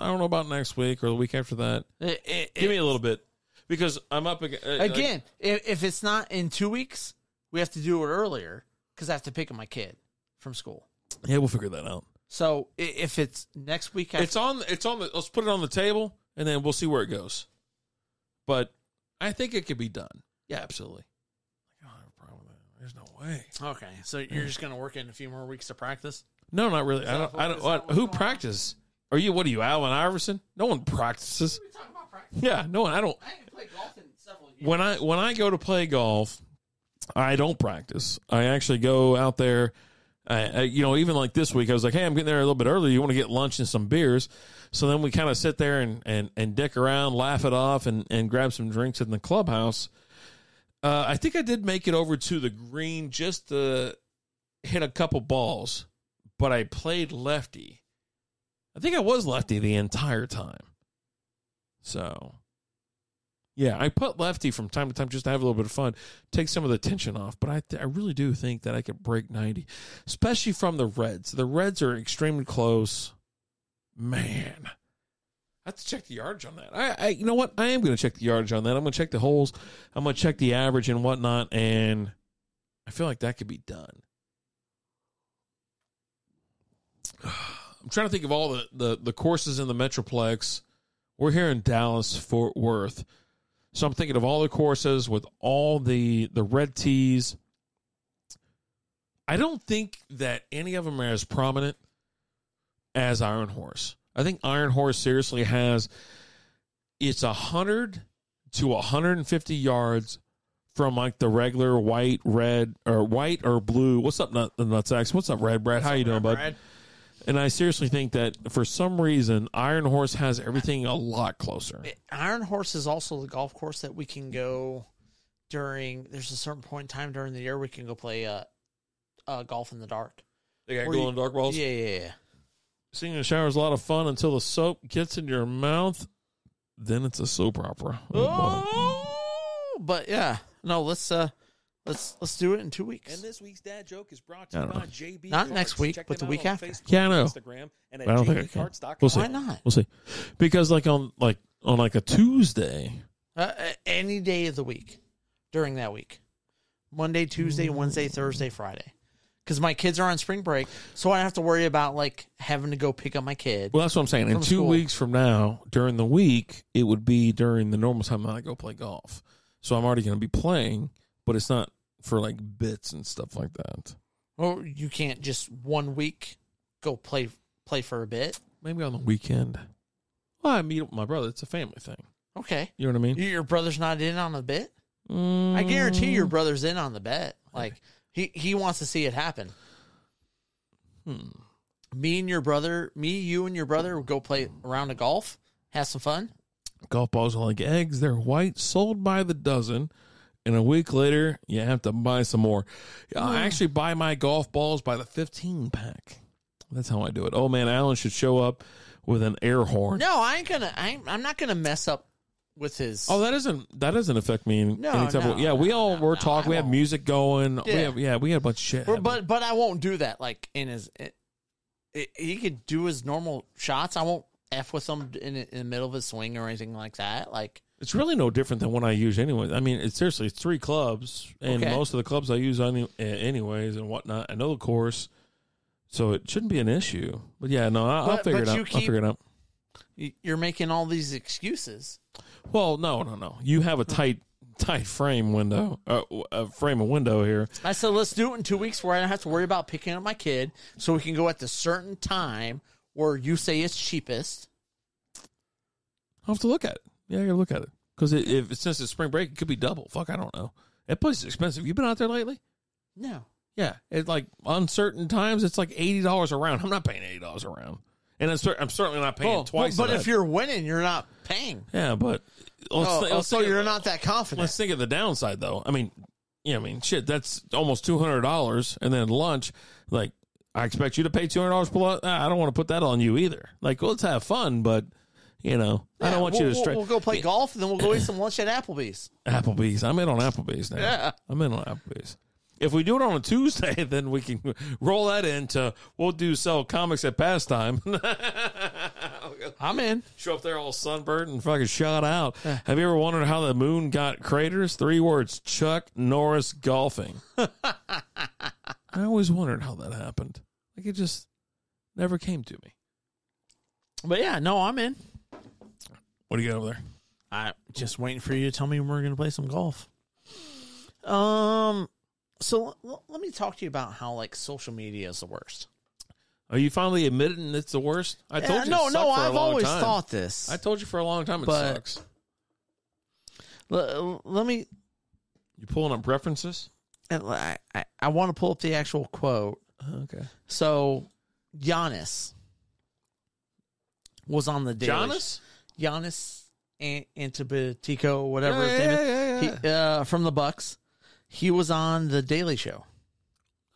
don't know about next week or the week after that. Give me a little bit because I'm up again. If it's not in 2 weeks, we have to do it earlier because I have to pick up my kid from school. Yeah, we'll figure that out. So if it's next week, after, it's on the. Let's put it on the table and then we'll see where it goes. But I think it could be done. Yeah, absolutely. I don't have a problem with that. There's no way. Okay, so you're just going to work in a few more weeks to practice? No, not really. I don't. What? Who practices? Are you? What are you, Allen Iverson? No one practices. What are you talking about practice? Yeah, no one. I don't. I haven't played golf in several years. When I go to play golf, I don't practice. I actually go out there. Even like this week, I was like, hey, I'm getting there a little bit early. You want to get lunch and some beers? So then we kind of sit there and dick around, laugh it off, and grab some drinks in the clubhouse. I think I did make it over to the green just to hit a couple balls, but I played lefty. I think I was lefty the entire time. So, yeah, I put lefty from time to time just to have a little bit of fun, take some of the tension off. But I really do think that I could break 90, especially from the Reds. The Reds are extremely close. Man, I have to check the yardage on that. You know what? I am going to check the yardage on that. I'm going to check the holes. I'm going to check the average and whatnot, and I feel like that could be done. I'm trying to think of all the courses in the Metroplex. We're here in Dallas, Fort Worth. So I'm thinking of all the courses with all the red tees. I don't think that any of them are as prominent as Iron Horse. I think Iron Horse seriously has, it's 100 to 150 yards from like the regular white, red, or white or blue. What's up, Nutsacks? What's up, Red Brad? How you doing, bud? Brad? And I seriously think that for some reason, Iron Horse has everything a lot closer. Iron Horse is also the golf course that we can go during. There's a certain point in time during the year we can go play golf in the dark. They got glow in the dark balls? Yeah. Singing in the shower is a lot of fun until the soap gets in your mouth. Then it's a soap opera. Oh, but yeah, no. Let's Let's do it in 2 weeks. And this week's dad joke is brought to you by JB. Not Carts. next week, Check but them the week out on after. Facebook, Yeah, I know. Instagram, and at I don't think I can. jbcarts.com. We'll see. Why not? We'll see. Because on a Tuesday, Any day of the week during that week. Monday, Tuesday, Wednesday, Thursday, Friday. Because my kids are on spring break, so I don't have to worry about having to go pick up my kid. well, that's what I'm saying. In 2 weeks from now, during the week, it would be during the normal time that I go play golf. So I'm already going to be playing, but it's not for bits and stuff like that. Or you can't just 1 week go play for a bit. Maybe on the weekend. Well, I meet up with my brother. It's a family thing. Okay. You know what I mean? Your brother's not in on the bit? I guarantee your brother's in on the bet. He wants to see it happen. Me, you, and your brother will go play a round of golf, have some fun. Golf balls are like eggs. They're white, sold by the dozen. And a week later, you have to buy some more. I actually buy my golf balls by the 15-pack. That's how I do it. Oh, man, Alan should show up with an air horn. No, I'm not gonna mess up with his. Oh, that doesn't affect me in any type of. Yeah, we talking. We have music going. Yeah. We had a bunch of shit. But I won't do that. In his, he could do his normal shots. I won't f with him in the middle of his swing or anything like that. It's really no different than what I use anyway. I mean, it's 3 clubs, and most of the clubs I use anyways and whatnot. I know the course, so it shouldn't be an issue. But yeah, no, I'll figure it out. I'll figure it out. You're making all these excuses. Well, no. You have a tight frame window, a frame of window here. I said, let's do it in 2 weeks where I don't have to worry about picking up my kid, so we can go at the certain time where you say it's cheapest. I'll have to look at it. Yeah, I gotta look at it. Because since it's spring break, it could be double. Fuck, I don't know. That place is expensive. You been out there lately? No. Yeah. It's on certain times, it's $80 a round. I'm not paying $80 a round. And I'm certainly not paying twice. But if you're winning, you're not paying. Yeah, but so you're not that confident. Let's think of the downside, though. I mean, shit, that's almost $200, and then lunch. I expect you to pay $200 plus. I don't want to put that on you either. Let's have fun, but I don't want you to stray. We'll go play golf, and then we'll go eat some lunch at Applebee's. Applebee's. I'm in on Applebee's now. Yeah, I'm in on Applebee's. If we do it on a Tuesday, then we can roll that into we'll sell comics at pastime. I'm in. Show up there all sunburned and fucking shot out. Have you ever wondered how the moon got craters? 3 words: Chuck Norris golfing. I always wondered how that happened. It just never came to me. But yeah, no, I'm in. What do you got over there? I'm just waiting for you to tell me when we're going to play some golf. So let me talk to you about how social media is the worst. Are you finally admitting it's the worst? I told you. No, I've always time. thought this. I told you for a long time it sucks. Let me. You pulling up references? I want to pull up the actual quote. Okay. So, Giannis was on the Daily Giannis Antetokounmpo, whatever his name is. Yeah. From the Bucks. He was on the Daily Show.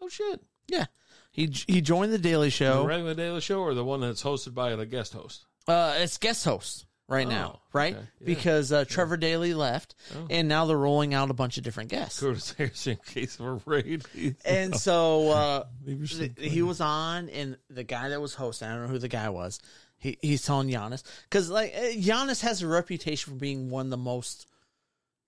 Oh shit! Yeah, he joined the Daily Show. The regular Daily Show, or the one that's hosted by the guest host? It's guest host now, right? Okay. Yeah. Because Trevor Daly left, and now they're rolling out a bunch of different guests. Curtis Harrison, in case of a raid. And so he was on, and the guy that was hosting, I don't know who the guy was. He's telling Giannis, because Giannis has a reputation for being one of the most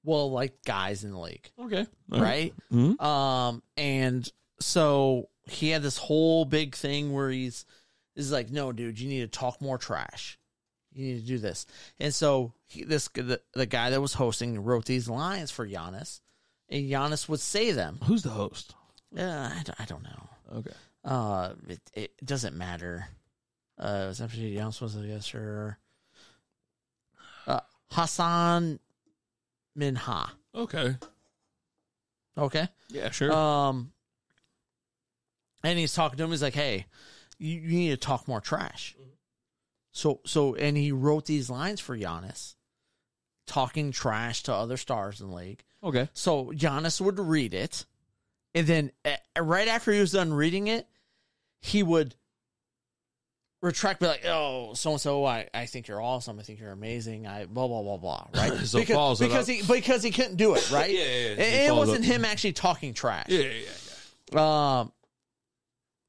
liked guys in the league. Okay. Right? Mm-hmm. And so he had this whole big thing where he's like, no, dude, you need to talk more trash. You need to do this. And so the guy that was hosting wrote these lines for Giannis, and Giannis would say them. Who's the host? I don't know. Okay. It doesn't matter. It was after Giannis was the guest, sure. Hassan Minha. Okay. Yeah, sure. And he's talking to him. He's like, "Hey, you need to talk more trash." So, and he wrote these lines for Giannis, talking trash to other stars in the league. Okay. So Giannis would read it, and then right after he was done reading it, he would retract, be like, oh, so and so, I think you're awesome. I think you're amazing. I blah blah blah blah. Right? So because he couldn't do it. Right? Yeah. It wasn't him actually talking trash. Yeah.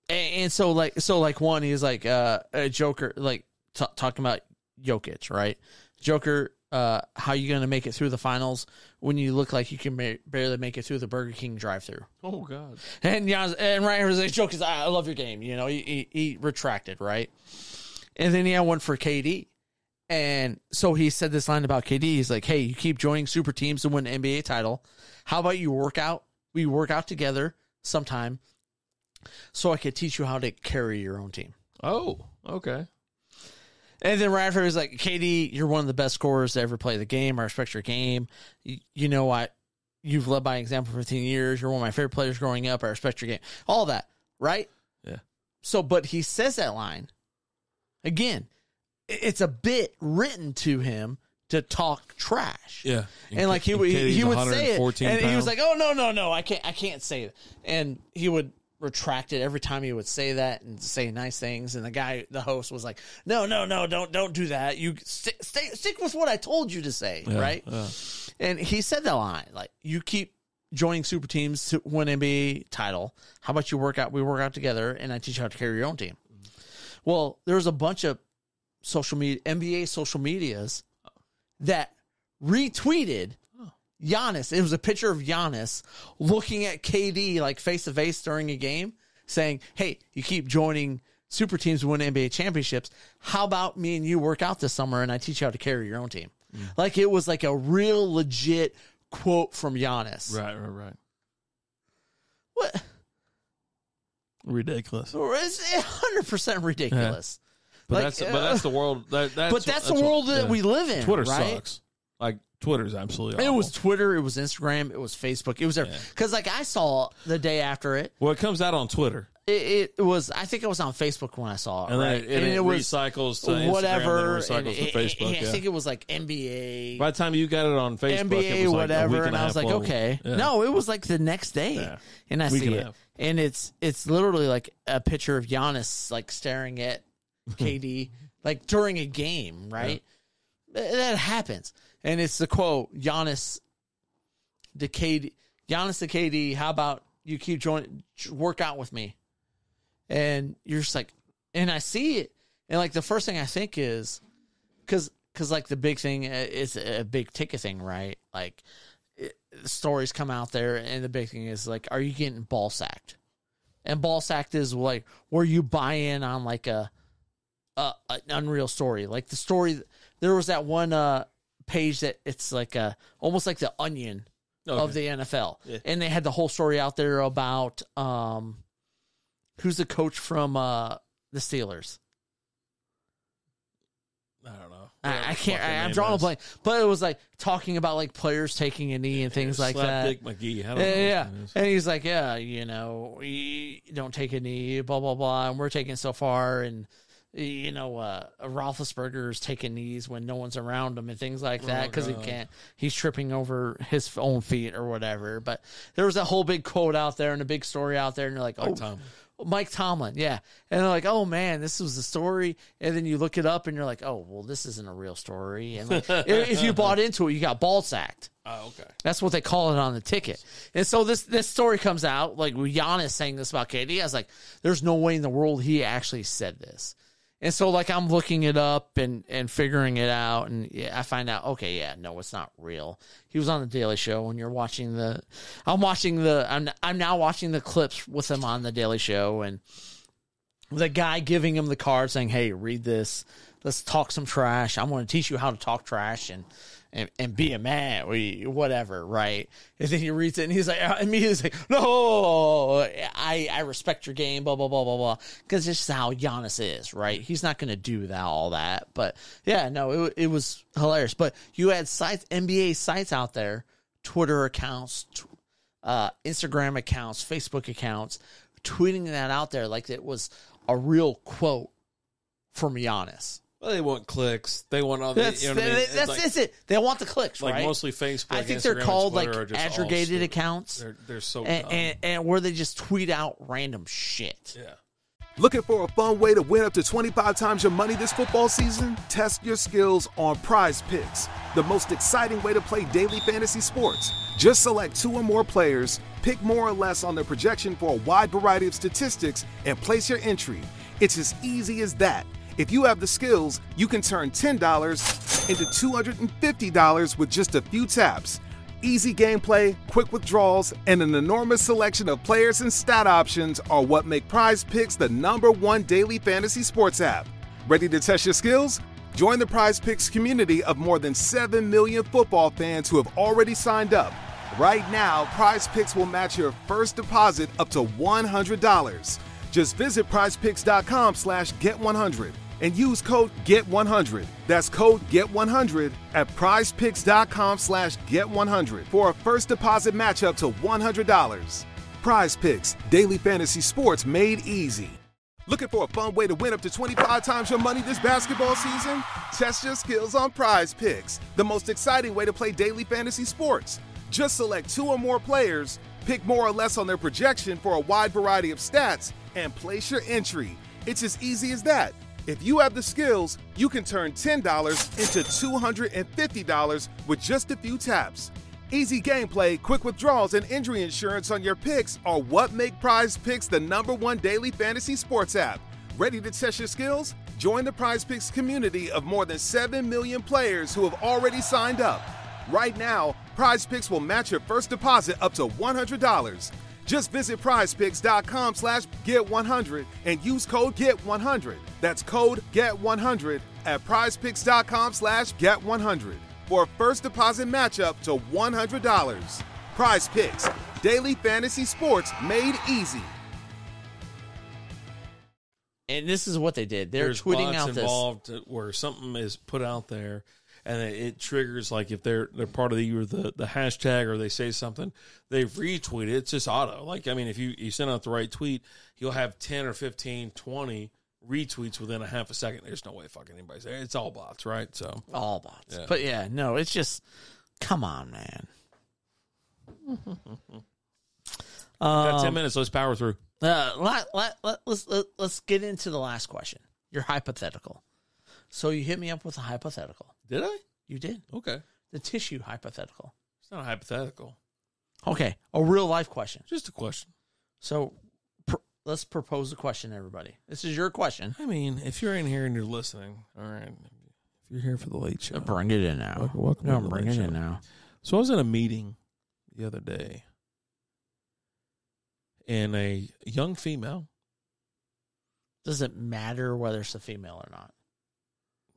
And so one, he's like a Joker, like talking about Jokic, right? Joker, how you going to make it through the finals when you look like you can barely make it through the Burger King drive-thru? Oh God! And Ryan was like, "Joke is, I love your game." You know, he retracted, right? And then he had one for KD, and so he said this line about KD. He's like, "Hey, you keep joining super teams to win an NBA title. How about you work out? We work out together sometime, so I could teach you how to carry your own team." Oh, okay. And then right after, he's like, KD, you're one of the best scorers to ever play the game. I respect your game. You know what? You've led by example for 15 years. You're one of my favorite players growing up. I respect your game. All that, right? Yeah. So, but he says that line. Again, it's a bit written to him to talk trash. Yeah. And like he would say it. And he was pounds. like, oh, no, I can't say it. And he would retract it every time he would say that and say nice things, and the host was like, no, don't do that. You stick with what I told you to say, right? Yeah. And he said that line, like, you keep joining super teams to win NBA title. How about we work out together, and I teach you how to carry your own team. Well, there's a bunch of social media, NBA social medias that retweeted Giannis. It was a picture of Giannis looking at KD like face to face during a game, saying, "Hey, you keep joining super teams to win NBA championships. How about me and you work out this summer, and I teach you how to carry your own team?" Like it was like a real legit quote from Giannis. Right. What? Ridiculous. It's 100% ridiculous. But that's the world. That's the world that we live in. Twitter right? sucks. Like Twitter's absolutely awful. It was Twitter, it was Instagram, it was Facebook, it was there. Because like I saw the day after it. Well, it comes out on Twitter. It was. I think it was on Facebook when I saw it. And right? then it recycles to Instagram, whatever. Then recycles to Facebook. I think it was like NBA. By the time you got it on Facebook, NBA, it was like whatever, a week and I was like, okay. Yeah. No, it was like the next day, and I see it, and it's literally like a picture of Giannis like staring at KD like during a game, right? Yeah. That happens, and it's the quote: Giannis to KD. How about you work out with me? And you're just like, and I see it, and like the first thing I think is, because like the big thing is a big ticket thing, right? Like the stories come out there, and the big thing is like, are you getting ball sacked? And ball sacked is like where you buy in on like an unreal story, like the story. There was that one page that it's like almost like the Onion of the NFL, and they had the whole story out there about who's the coach from the Steelers? I don't know. I can't. I'm drawing a blank. But it was like talking about like players taking a knee and things like that. Dick McGee. I don't know. Yeah. And he's like, you don't take a knee, blah, blah, blah. And we're taking so far. And, Roethlisberger's taking knees when no one's around him and things like that because he can't. He's tripping over his own feet or whatever. But there was that whole big quote out there and a big story out there. And you're like, Mike Tomlin, yeah. And they're like, oh, man, this was the story. And then you look it up, and you're like, oh, well, this isn't a real story. And like, if you bought into it, you got ball sacked. Oh, okay. That's what they call it on the ticket. And so this story comes out, like Giannis saying this about KD. I was like, there's no way in the world he actually said this. And so, like, I'm looking it up and figuring it out, and I find out, okay, yeah, no, it's not real. He was on the Daily Show, and I'm now watching the clips with him on the Daily Show, and the guy giving him the card saying, hey, read this. Let's talk some trash. I'm going to teach you how to talk trash and be a man, whatever, right? And then he reads it, and he's like, immediately like, no, I respect your game, blah, blah, blah, blah, blah. Because it's just how Giannis is, right? He's not going to do all that. But, yeah, no, it was hilarious. But you had NBA sites out there, Twitter accounts, Instagram accounts, Facebook accounts, tweeting that out there like it was a real quote from Giannis. Well, they want clicks. They want all the. That's it. They want the clicks, like right? Mostly Facebook. I think Instagram, they're called like aggregated accounts. They're so and where they just tweet out random shit. Yeah. Looking for a fun way to win up to 25 times your money this football season? Test your skills on Prize Picks, the most exciting way to play daily fantasy sports. Just select 2 or more players, pick more or less on their projection for a wide variety of statistics, and place your entry. It's as easy as that. If you have the skills, you can turn $10 into $250 with just a few taps. Easy gameplay, quick withdrawals, and an enormous selection of players and stat options are what make Prize Picks the #1 daily fantasy sports app. Ready to test your skills? Join the Prize Picks community of more than 7 million football fans who have already signed up. Right now, Prize Picks will match your first deposit up to $100. Just visit prizepicks.com/get100 and use code GET100. That's code GET100 at prizepicks.com/get100 for a first deposit match up to $100. Prize Picks, daily fantasy sports made easy. Looking for a fun way to win up to 25 times your money this basketball season? Test your skills on Prize Picks, the most exciting way to play daily fantasy sports. Just select 2 or more players, pick more or less on their projection for a wide variety of stats, and place your entry. It's as easy as that. If you have the skills, you can turn $10 into $250 with just a few taps. Easy gameplay, quick withdrawals, and injury insurance on your picks are what make Prize Picks the #1 daily fantasy sports app. Ready to test your skills? Join the Prize Picks community of more than 7 million players who have already signed up. Right now, Prize Picks will match your first deposit up to $100. Just visit prizepicks.com/get100 and use code GET100. That's code GET100 at prizepicks.com/get100 for a first deposit match up to $100. Prize Picks, daily fantasy sports made easy. And this is what they did. They're There's tweeting bots out this. involved where something is put out there, and it triggers, like if they're part of the hashtag or they say something, they retweet it. It's just auto. Like, I mean, if you send out the right tweet, you'll have 10 or 15, 20 retweets within a half a second. There's no way fucking anybody's there. It's all bots, right? So All bots. Yeah. But yeah, no, it's just, come on, man. got 10 minutes. Let's power through. Let's get into the last question. Your hypothetical. So you hit me up with a hypothetical. Did I? You did. Okay. The tissue hypothetical. It's not a hypothetical. Okay. A real life question. Just a question. So let's propose a question, everybody. This is your question. I mean, if you're in here and you're listening, all right. If you're here for the late show, Bring it in now. welcome No, to the bring late it show. in now. So I was in a meeting the other day, and a young female Does it matter whether it's a female or not?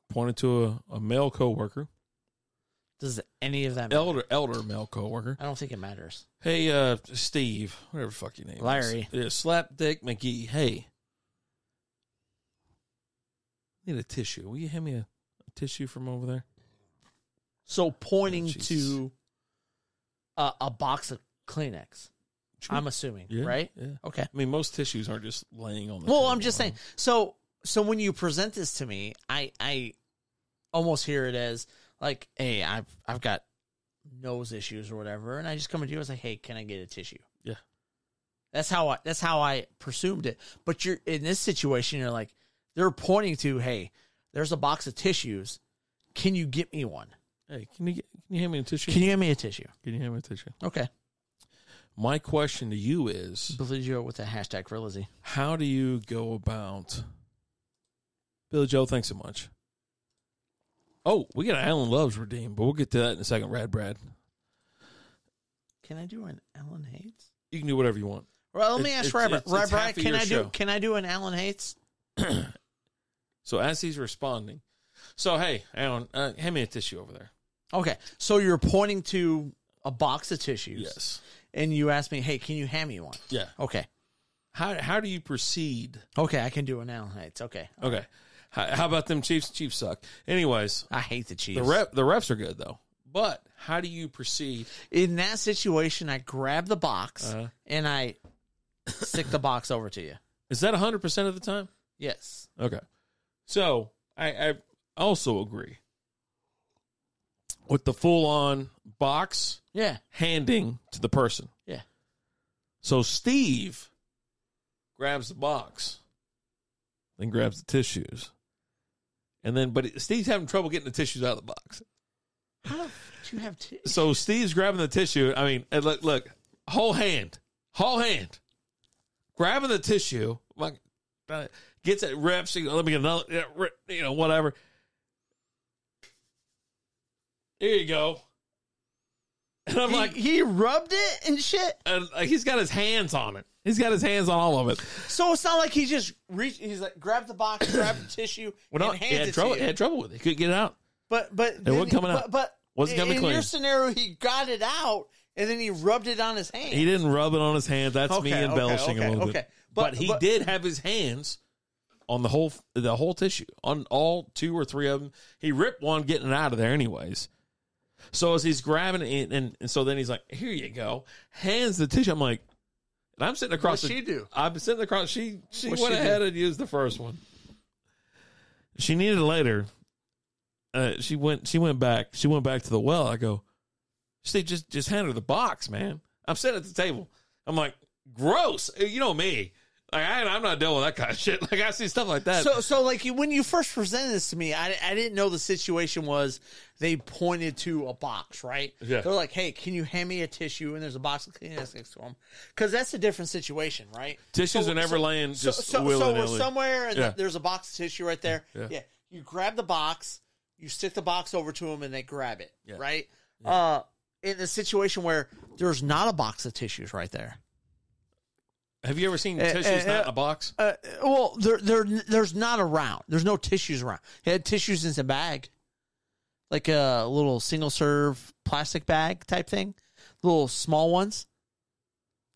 pointed to a male coworker, Does any of that matter? elder male coworker. I don't think it matters. Hey, Steve, whatever the fuck your name Larry. is. Yeah, Slapdick McGee. Hey, need a tissue. Will you hand me a tissue from over there? So pointing Oh, Jesus. to a box of Kleenex, Sure. I'm assuming, Yeah, right? yeah. Okay. I mean, most tissues aren't just laying on the Well, table. I'm just saying. So when you present this to me, I almost hear it as like, hey, I've got nose issues or whatever, and I just come to you and say, hey, can I get a tissue? Yeah. That's how I presumed it. But you're in this situation, you're like, they're pointing to, hey, there's a box of tissues. Can you get me one? Hey, can you hand me a tissue? Can you give me a tissue? Can you hand me a tissue? Okay. My question to you is, Billy Joe with the hashtag for Lizzie. how do you go about... Billy Joe, thanks so much. Oh, we got an Alan Loves redeem, but we'll get to that in a second. Rad Brad. Can I do an Alan Hates? You can do whatever you want. Well, let me ask Brad. it's Brad, half of your show. can I do an Alan Hates? So as he's responding, so hey, Alan, hand me a tissue over there. Okay, so you're pointing to a box of tissues. Yes. And you ask me, hey, can you hand me one? Yeah. Okay. How do you proceed? Okay, I can do an Alan Hates. Okay. Okay. How about them Chiefs? Chiefs suck. Anyways, I hate the Chiefs. the refs are good though. But how do you proceed? In that situation, I grab the box and I stick the box over to you. Is that 100% of the time? Yes. Okay. So I also agree with the full-on box Yeah. handing to the person. Yeah. So Steve grabs the box then grabs the tissues. And then, but Steve's having trouble getting the tissues out of the box. How the fuck do you have tissues? So Steve's grabbing the tissue. I mean, and look, whole hand, grabbing the tissue. Like, gets it, reps. Let me get another, whatever. Here you go. And I'm like, he rubbed it and shit. And he's got his hands on it. He's got his hands on all of it. So it's not like he just reached. He's like, grab the box, grab the tissue, and hands it to you. He had trouble with it. He couldn't get it out. But it wasn't coming out. But wasn't coming clean. In your scenario, he got it out and then he rubbed it on his hands. He didn't rub it on his hands. That's me embellishing a little bit. But he did have his hands on the whole tissue, on all 2 or 3 of them. He ripped one, getting it out of there anyways. So as he's grabbing it, and so then he's like, "Here you go," hands the tissue. I'm like, and I'm sitting across. What'd she do? I'm sitting across. She went ahead and used the first one. She needed it later. She went back to the well. I go, Steve, just hand her the box, man. I'm sitting at the table. I'm like, gross. You know me. Like, I'm not dealing with that kind of shit. Like, I see stuff like that. So like when you first presented this to me, I didn't know the situation was they pointed to a box, right? Yeah. They're like, "Hey, can you hand me a tissue?" And there's a box of Kleenex next to them, because that's a different situation, right? Tissues are never laying just willy-nilly. So we're somewhere and there's a box of tissue right there. Yeah. You grab the box, you stick the box over to them, and they grab it, right? Yeah. In a situation where there's not a box of tissues right there. Have you ever seen tissues not in a box? Well, there's not around. There's no tissues around. He had tissues in his bag, like a little single serve plastic bag type thing, little small ones.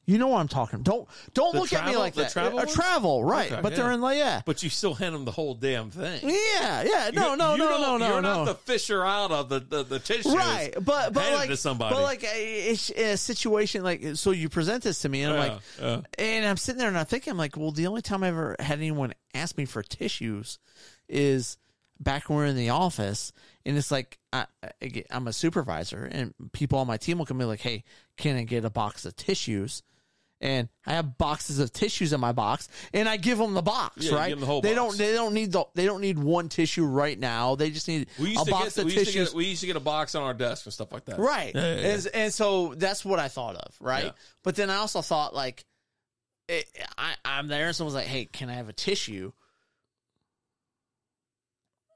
You know what I'm talking. Don't look at me like that. A travel, right? Okay, but they're in like But you still hand them the whole damn thing. Yeah. No. You're not the fisher out of the tissues, right? But like to somebody. But like it's a situation like, so you present this to me and I'm like, and I'm sitting there and I'm thinking, I'm like, well, the only time I ever had anyone ask me for tissues is back when we were in the office, and it's like I'm a supervisor and people on my team will come in like, "Hey, can I get a box of tissues?" And I have boxes of tissues in my box, and I give them the box, right? Give them the whole they box. They don't need one tissue right now. They just need a box of tissues. We used to get a box on our desk and stuff like that, right? Yeah. And so that's what I thought of, right? Yeah. But then I also thought like, I'm there, and someone's like, "Hey, can I have a tissue?"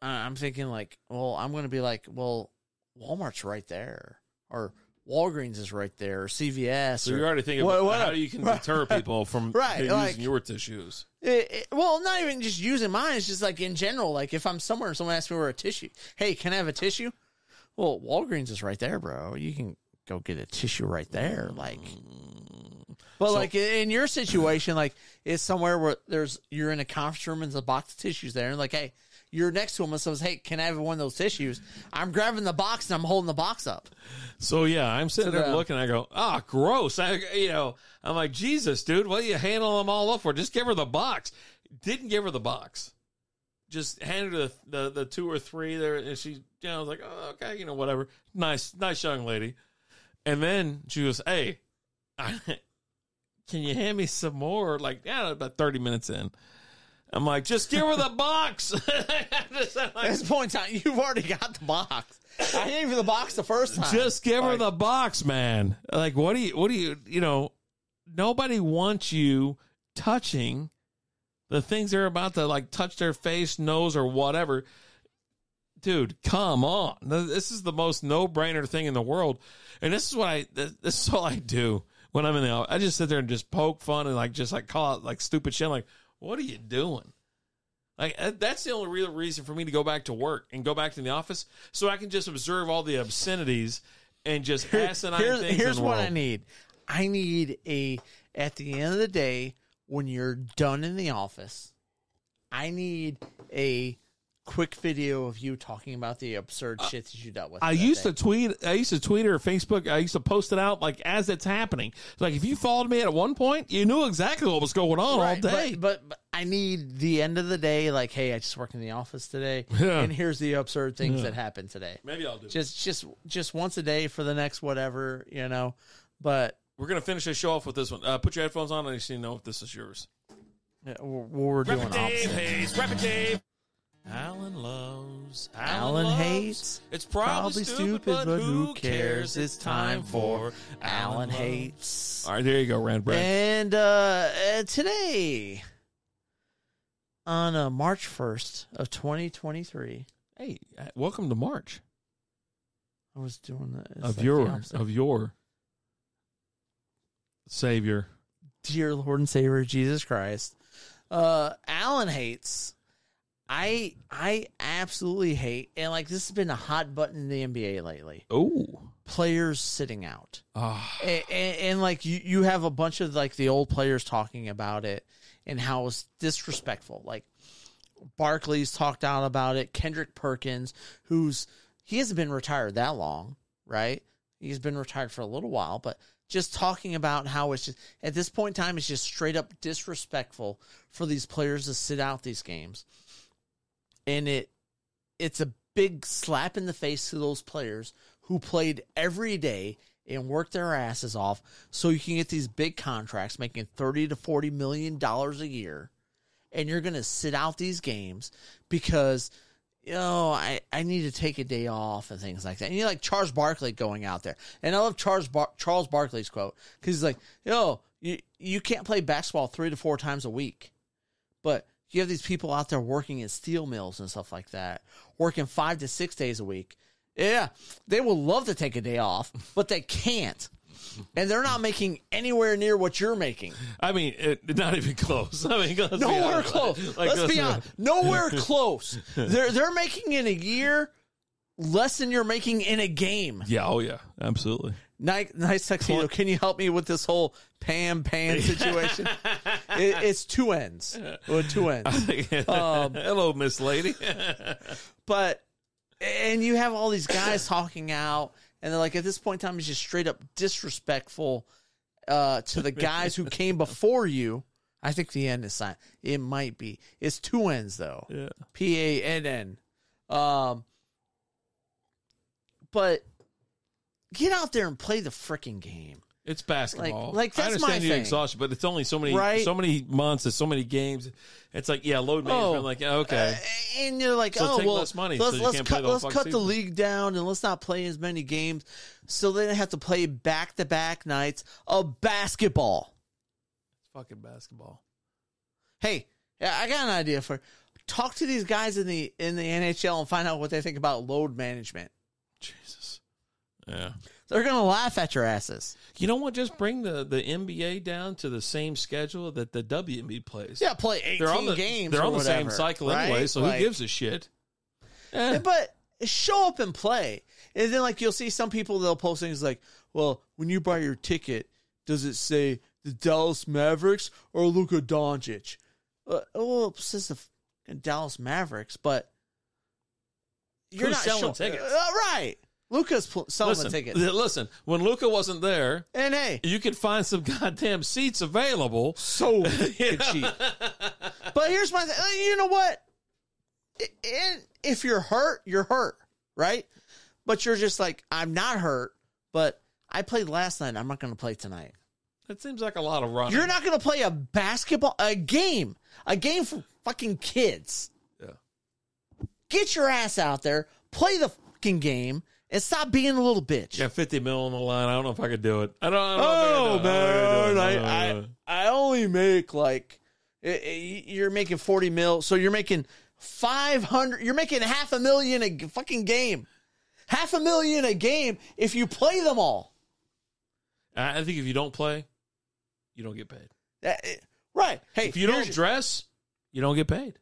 I'm thinking like, well, I'm going to be like, well, Walmart's right there, or Walgreens is right there, or CVS. So you're already thinking about how you can deter people from using your tissues. Well, not even just using mine. It's just like in general. Like if I'm somewhere and someone asks me for a tissue, "Hey, can I have a tissue?" Well, Walgreens is right there, bro. You can go get a tissue right there. Like, but like in your situation, like it's somewhere where you're in a conference room and there's a box of tissues there, and like, hey, you're next to him and says, "Hey, can I have one of those tissues?" I'm grabbing the box and I'm holding the box up. So yeah, I'm sitting there looking. I go, gross. I'm like, Jesus, dude, what are you handling them all up for? Just give her the box. Didn't give her the box. Just handed her the 2 or 3 there, and she, I was like, oh, okay, whatever. Nice young lady. And then she goes, "Hey, can you hand me some more?" Like, about 30 minutes in. I'm like, just give her the box. At this point in time, you've already got the box. I gave you the box the first time. Just give her the box, man. Like, what do you, nobody wants you touching the things they're about to, like, touch their face, nose, or whatever. Dude, come on. This is the most no-brainer thing in the world. And this is all I do when I'm in the office. I just sit there and just poke fun and, like, just, like, call out, like, stupid shit. I'm like, what are you doing? Like, that's the only real reason for me to go back to work and go back to the office, so I can just observe all the obscenities and just asinine things. Here's what I need. I need at the end of the day, when you're done in the office, I need a quick video of you talking about the absurd shit that you dealt with. I used to tweet or Facebook. I used to post it out like as it's happening. Like if you followed me at one point, you knew exactly what was going on all day. But I need the end of the day. Like, hey, I just worked in the office today, and here's the absurd things that happened today. Maybe I'll do just once a day for the next whatever, But we're gonna finish this show off with this one. Put your headphones on and you know if this is yours. Yeah, we're doing Dave opposite. hates. Rapid Dave. Alan loves. Alan loves. hates. It's probably stupid, but who cares? It's time for Alan Hates. All right, there you go, Rand Brand. And today, on March 1st of 2023, Hey, welcome to March I was doing that. of your Savior. Dear Lord and Savior Jesus Christ. Alan Hates. I absolutely hate, and like this has been a hot button in the NBA lately. Oh, Players sitting out. Ah. And like you have a bunch of like the old players talking about it and how it's disrespectful. Like Barkley's talked out about it. Kendrick Perkins, he hasn't been retired that long, right? He's been retired for a little while, but just talking about how it's just at this point in time, it's just straight up disrespectful for these players to sit out these games. And it's a big slap in the face to those players who played every day and worked their asses off so you can get these big contracts making $30 to $40 million a year. And you're going to sit out these games because, I need to take a day off and things like that. And you like Charles Barkley going out there. And I love Charles Barkley's quote because he's like, you can't play basketball 3 to 4 times a week. But you have these people out there working in steel mills and stuff like that, working 5 to 6 days a week. Yeah, they would love to take a day off, but they can't. And they're not making anywhere near what you're making. I mean, not even close. I mean, nowhere close. Let's be honest. Nowhere close. They're making in a year less than you're making in a game. Yeah. Oh, yeah. Absolutely. Nice tuxedo. Can you help me with this whole pan situation? It's two ends. With two ends. Hello, Miss Lady. And you have all these guys talking out, and they're like, at this point in time, it's just straight up disrespectful to the guys who came before you. I think the end is silent. It might be. It's two ends, though. Yeah. PANN. But get out there and play the freaking game. It's basketball. Like that's I understand my your thing. exhaustion, but it's only so many months, there's so many games. It's like, load management. Like, okay, and you're like, so take less money. Let's cut the league down and let's not play as many games, so they don't have to play back-to-back nights of basketball. It's fucking basketball. Hey, I got an idea for. Talk to these guys in the NHL and find out what they think about load management. Jesus, yeah. They're going to laugh at your asses. You know what? Just bring the NBA down to the same schedule that the WNBA plays. Yeah, play 18 games. They're on the whatever, same cycle right? anyway, so who gives a shit? But show up and play. And then, like, you'll see some people, they'll post things like, well, when you buy your ticket, does it say the Dallas Mavericks or Luka Doncic? Well, it says the Dallas Mavericks, but you're Who's not selling tickets? Right. Luka's selling the tickets. Listen, when Luka wasn't there, and hey, you could find some goddamn seats available. So cheap. But here's my thing. You know what? If you're hurt, right? But you're just like, I'm not hurt, but I played last night. I'm not going to play tonight. That seems like a lot of running. You're not going to play a game for fucking kids. Yeah. Get your ass out there, play the fucking game, and stop being a little bitch. Got 50 mil on the line. I don't know if I could do it. I don't man, I only make like you're making 40 mil, so you're making 500. You're making $500,000 a fucking game. $500,000 a game if you play them all. I think if you don't play, you don't get paid. Right. Hey, if you don't dress, you don't get paid.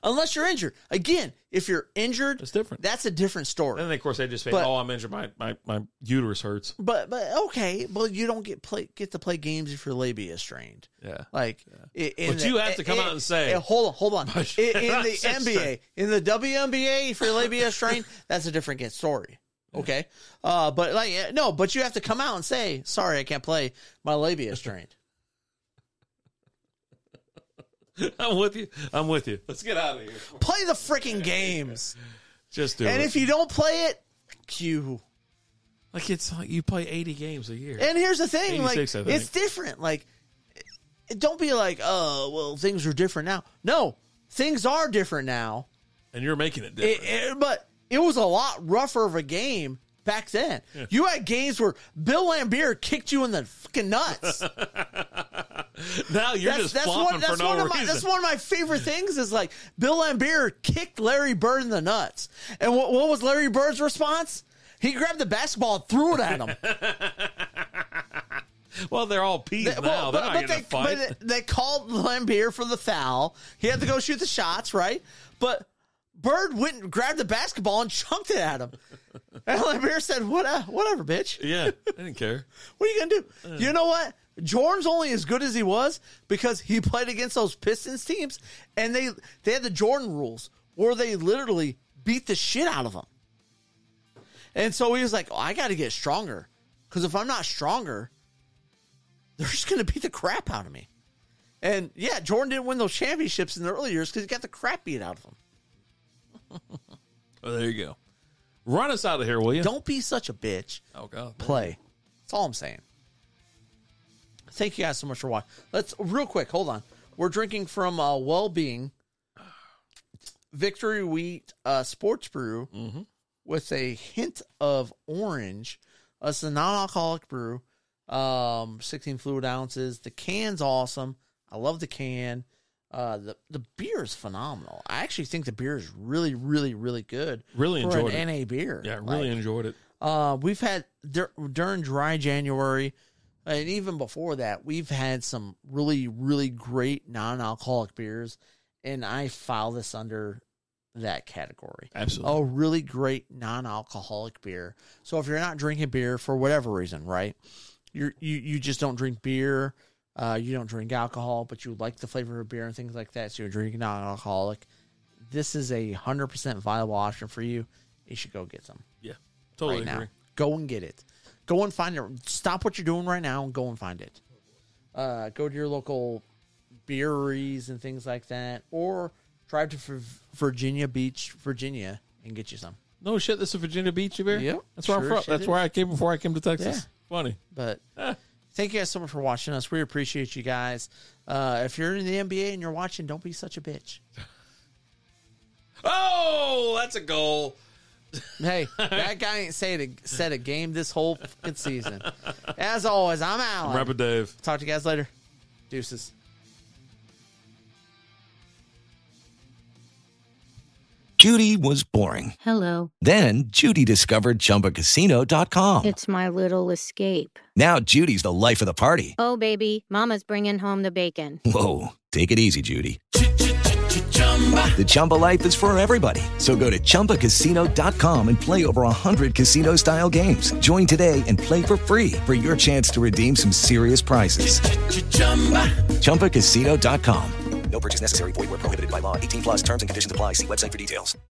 Unless you're injured. Again, if you're injured, that's different. That's a different story. And then, of course, they just say, I'm injured. My uterus hurts. But okay, but you don't get to play games if your labia is strained. Yeah. Like, but you have to come out and say, hold on. In the NBA, in the WNBA, if your labia is strained, that's a different story. Okay. But you have to come out and say, sorry, I can't play. My labia is strained. I'm with you. Let's get out of here. Play the freaking games. Just do it. And if you don't play it, you. Like, it's like you play 80 games a year. And here's the thing, like, 86, it's different. Like, don't be like, oh, well, things are different now. No, things are different now. And you're making it different. But it was a lot rougher of a game back then. Yeah. You had games where Bill Laimbeer kicked you in the fucking nuts. Now you're just flopping for no reason. That's one of my favorite things is like Bill Laimbeer kicked Larry Bird in the nuts. And what was Larry Bird's response? He grabbed the basketball and threw it at him. Well, they're all peas now. They're not going to fight. But they called Laimbeer for the foul. He had to go shoot the shots, right? But Bird went and grabbed the basketball and chunked it at him. And Laimbeer said, whatever, bitch. Yeah, I didn't care. What are you going to do? You know what? Jordan's only as good as he was because he played against those Pistons teams, and they had the Jordan rules where they literally beat the shit out of them. And so he was like, I got to get stronger because if I'm not stronger, they're just going to beat the crap out of me. And, yeah, Jordan didn't win those championships in the early years because he got the crap beat out of him. Well, there you go. Run us out of here, will you? Don't be such a bitch. Oh, God. Play. That's all I'm saying. Thank you guys so much for watching. Let's, real quick, hold on. We're drinking from Well-Being Victory Wheat Sports Brew with a hint of orange. It's a non-alcoholic brew. 16 fluid ounces. The can's awesome. I love the can. The beer is phenomenal. I actually think the beer is really, really, really good. Really enjoyed an it. NA beer. Yeah, really enjoyed it. We've had during dry January, and even before that, we've had some really, really great non-alcoholic beers, and I file this under that category. Absolutely. A really great non-alcoholic beer. So if you're not drinking beer for whatever reason, right? You just don't drink beer. You don't drink alcohol, but you like the flavor of beer and things like that, so you're drinking non-alcoholic. This is a 100% viable option for you. You should go get some. Yeah, totally right agree. Now. Go and get it. Go and find it. Stop what you're doing right now and go and find it. Go to your local beeries and things like that, or drive to Virginia Beach, Virginia, and get you some. No shit, this is Virginia Beach, you beer? Yep. That's where I'm from. That's where I came before I came to Texas. Yeah. Funny. But thank you guys so much for watching us. We appreciate you guys. If you're in the NBA and you're watching, don't be such a bitch. Oh, that's a goal. Hey, that guy ain't said a game this whole fucking season. As always, I'm Alan. I'm Rapper Dave. Talk to you guys later. Deuces. Judy was boring. Hello. Then Judy discovered ChumbaCasino.com. It's my little escape. Now Judy's the life of the party. Oh, baby, mama's bringing home the bacon. Whoa, take it easy, Judy. The Chumba life is for everybody. So go to ChumbaCasino.com and play over 100 casino-style games. Join today and play for free for your chance to redeem some serious prizes. ChumbaCasino.com. No purchase necessary. Void where prohibited by law. 18+ terms and conditions apply. See website for details.